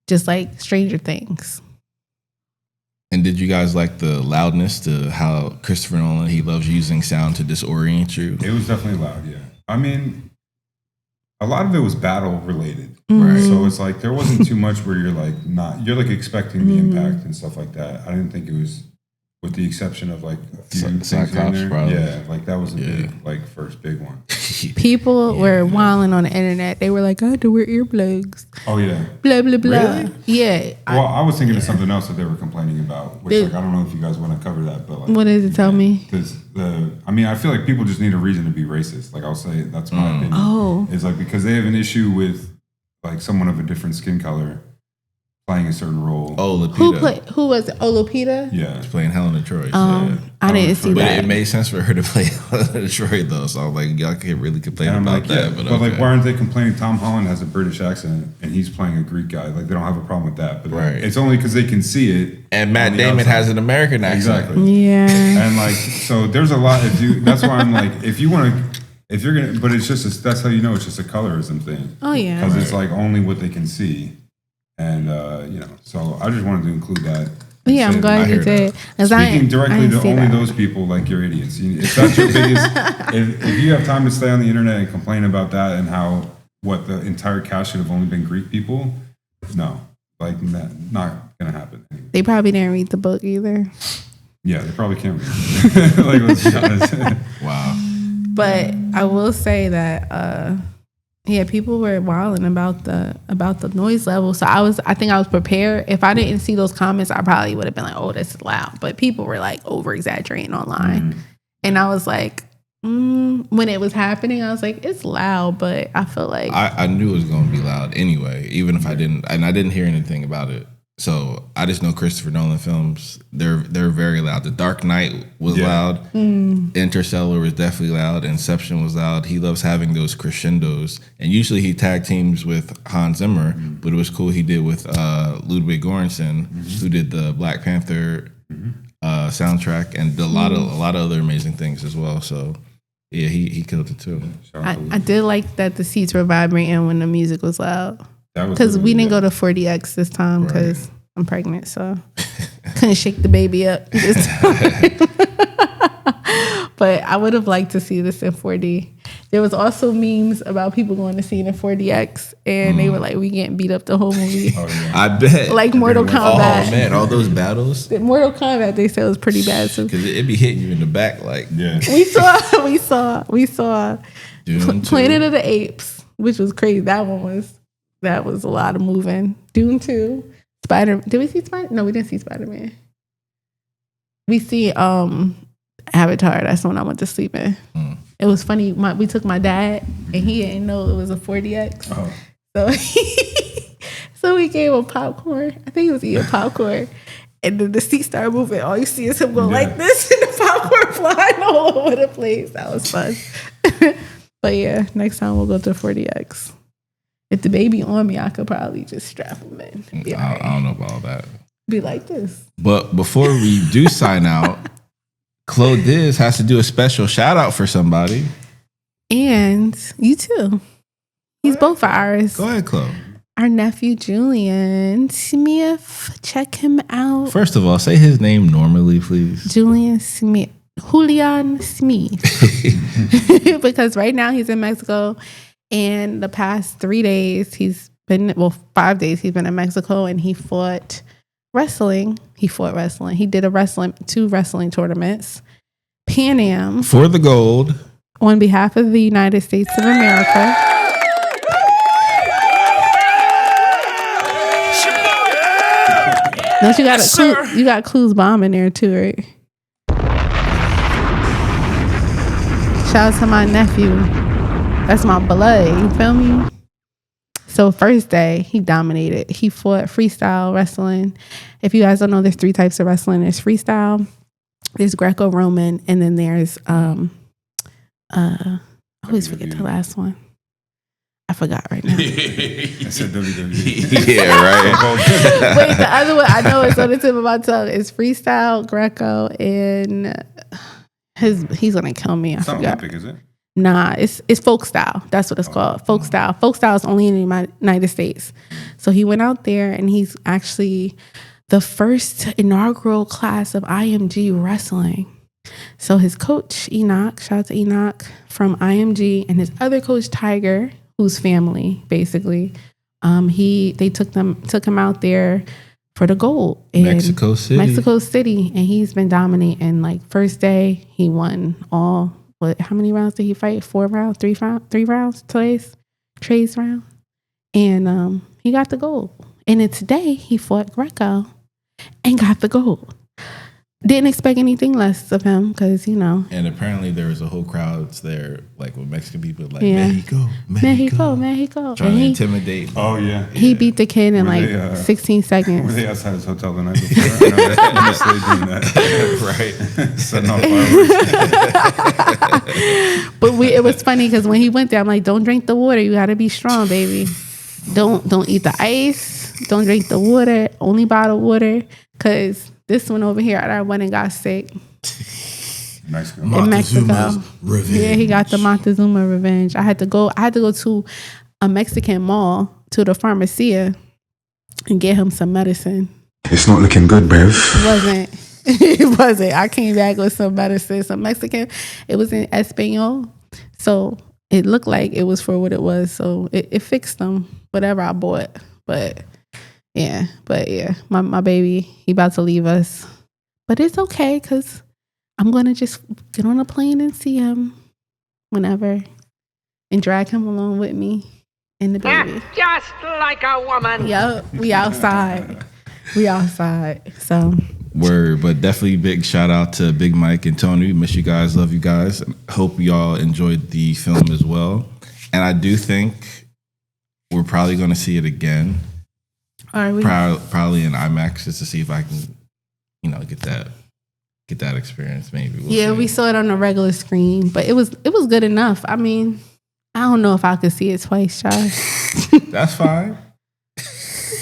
Just like Stranger Things. And did you guys like the loudness to how Christopher Nolan, he loves using sound to disorient you? It was definitely loud, yeah. I mean, a lot of it was battle related. Right. So it's like there wasn't too much where you're like expecting the impact and stuff like that. I didn't think it was, with the exception of like a few things here and Cyclops, there. probably. Yeah, like that was a big, first big one. People were wilding on the internet. They were like, I had to wear earplugs. Oh yeah. Blah, blah, blah. Really? Yeah. Well, I was thinking of something else that they were complaining about, which like I don't know if you guys want to cover that, but like, What does it tell me? Because I feel like people just need a reason to be racist. Like I'll say that's my opinion. Oh. It's like because they have an issue with like someone of a different skin color playing a certain role. Oh, Lupita. Who was it? Oh, Lupita? Yeah. She's playing Helena Troy. I didn't see But that. it made sense for her to play Helena Troy, though. So I was like, y'all can't really complain And I'm about like, that. yeah. But But like, okay. why aren't they complaining? Tom Holland has a British accent and he's playing a Greek guy. Like, they don't have a problem with that. But Right. it's only because they can see it. And Matt on the Damon outside. has an American accent. Exactly. Yeah. And like, so there's a lot. That's why I'm like, if you're gonna, but it's just that's how you know it's just a colorism thing. Oh, yeah. Because it's like only what they can see, and so I just wanted to include that. Yeah, I'm Say glad that. you did. Speaking directly to only that. those people, like you're idiots. If that's your biggest, if you have time to stay on the internet and complain about that and how what the entire cast should have only been Greek people, no, like not gonna happen. Anyway. They probably didn't read the book either. Yeah, they probably can't read. Like, let's be honest. Wow. But I will say that people were wilding about the noise level. So I think I was prepared. If I didn't see those comments, I probably would have been like, oh, that's loud. But people were like over exaggerating online. And I was like, when it was happening, I was like, it's loud, but I feel like I knew it was going to be loud anyway, even if I didn't hear anything about it. So I just know Christopher Nolan films, they're very loud. The Dark Knight was loud. Interstellar was definitely loud. Inception was loud. He loves having those crescendos. And usually he tag teams with Hans Zimmer, but it was cool he did with Ludwig Göransson, who did the Black Panther soundtrack and did a lot of other amazing things as well. So yeah, he killed it too. I did like that the seats were vibrating when the music was loud. Because we didn't go to 4DX this time because I'm pregnant, so couldn't shake the baby up this time. But I would have liked to see this in 4D. There was also memes about people going to see it in 4DX, and they were like, "We getting beat up the whole movie." Oh, yeah. I bet. Like Mortal Kombat. Oh man, all those battles. Mortal Kombat, they said was pretty bad. So because it be hitting you in the back, like we saw Planet of the Apes, which was crazy. That was a lot of moving. Dune 2, Spider. Did we see Spider? No, we didn't see Spider-Man. We see Avatar. That's the one I went to sleep in. It was funny. We took my dad, and he didn't know it was a 4DX. So we gave him popcorn. I think he was eating popcorn. And then the seat started moving. All you see is him go like this, and the popcorn flying all over the place. That was fun. But yeah, next time we'll go to 4DX. If the baby on me, I could probably just strap him in. I don't know about all that. Be like this. But before we do sign out, Claudiz has to do a special shout out for somebody. And you too. He's both for ours. Go ahead, Chloe. Our nephew Julian Smith. Check him out. First of all, say his name normally, please. Julian Smith. Julian Smith. Because right now he's in Mexico. And the past 3 days, 5 days, he's been in Mexico, and he fought wrestling. He did two wrestling tournaments. Pan Am. For the gold. On behalf of the United States of America. Don't you got Clues Bomb in there too, right? Shout out to my nephew. That's my blood, you feel me? So first day, he dominated. He fought freestyle wrestling. If you guys don't know, there's 3 types of wrestling. There's freestyle, there's Greco-Roman, and then there's, I always forget the last one. I forgot right now. I said WWE. Yeah, right. Wait, the other one, I know it's on the tip of my tongue. It's freestyle, Greco, and he's going to kill me. I forgot. Olympic, is it? Nah, it's folk style. That's what it's called. Folk style. Folk style is only in the United States. So he went out there, and he's actually the first inaugural class of IMG wrestling. So his coach, Enoch, shout out to Enoch from IMG, and his other coach, Tiger, who's family, basically. They took him out there for the gold in Mexico City, and he's been dominating. Like first day, he won all. How many rounds did he fight? 4 rounds? 3 rounds? Trey's round. And he got the gold. And then today, he fought Greco and got the gold. Didn't expect anything less of him because, And apparently there was a whole crowd there, like with Mexican people, like, yeah. Mexico. Trying to intimidate. Oh, yeah. He beat the kid in 16 seconds. Were they outside his hotel the night before? I know they're honestly doing that. Right. Setting off fireworks. But it was funny because when he went there, I'm like, don't drink the water. You got to be strong, baby. Don't eat the ice. Don't drink the water. Only bottled water. Because this one over here, I went and got sick. In Mexico. Revenge. Yeah, he got the Montezuma revenge. I had to go to a Mexican mall, to the Farmacia, and get him some medicine. It's not looking good, Bev. It wasn't. I came back with some medicine, some Mexican. It was in Espanol. So it looked like it was for what it was. So it fixed them, whatever I bought. But yeah, my baby, he about to leave us. But it's okay because I'm going to just get on a plane and see him whenever and drag him along with me and the baby. Just like a woman. Yup, we outside. So. Word, but definitely big shout out to Big Mike and Tony. Miss you guys, love you guys. Hope y'all enjoyed the film as well. And I do think we're probably going to see it again. Are we? Probably in IMAX just to see if I can, get that experience. Maybe. We'll see. We saw it on a regular screen, but it was good enough. I mean, I don't know if I could see it twice, Josh. That's fine.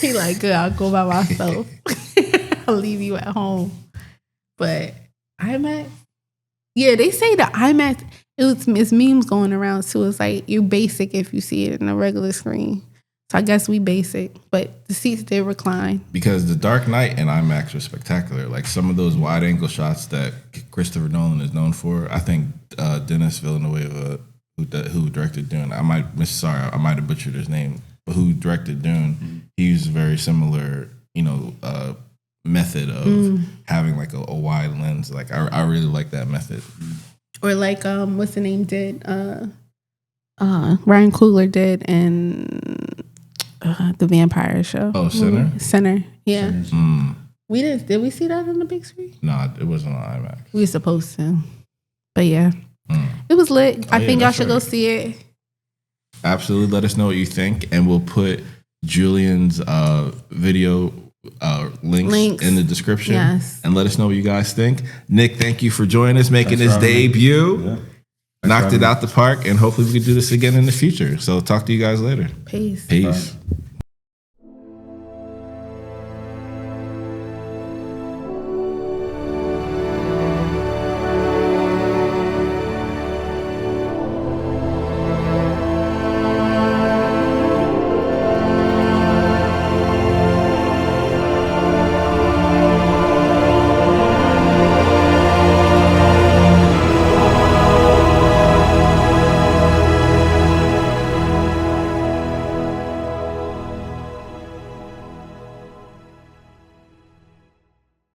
He like, good, I'll go by myself. I'll leave you at home. But IMAX, they say the IMAX. It's memes going around too. It's like you're basic if you see it in a regular screen. So I guess we basic, but the seats did recline. Because The Dark Knight and IMAX were spectacular. Like some of those wide angle shots that Christopher Nolan is known for. I think Denis Villeneuve, who directed Dune. I might have butchered his name, but who directed Dune? He used a very similar, method of having like a wide lens. Like I really like that method. Or like what's the name did? Ryan Coogler did in the Vampire show. Oh, Sinner? Sinner, yeah. We did we see that on the big screen? No, it wasn't on IMAX. We were supposed to. But yeah. It was lit. I think y'all should go see it. Absolutely. Let us know what you think, and we'll put Julian's video links in the description. Yes. And let us know what you guys think. Nick, thank you for joining us, making his debut. Yeah. Knocked it out the park, and hopefully we can do this again in the future. So talk to you guys later. Peace. Peace. Bye.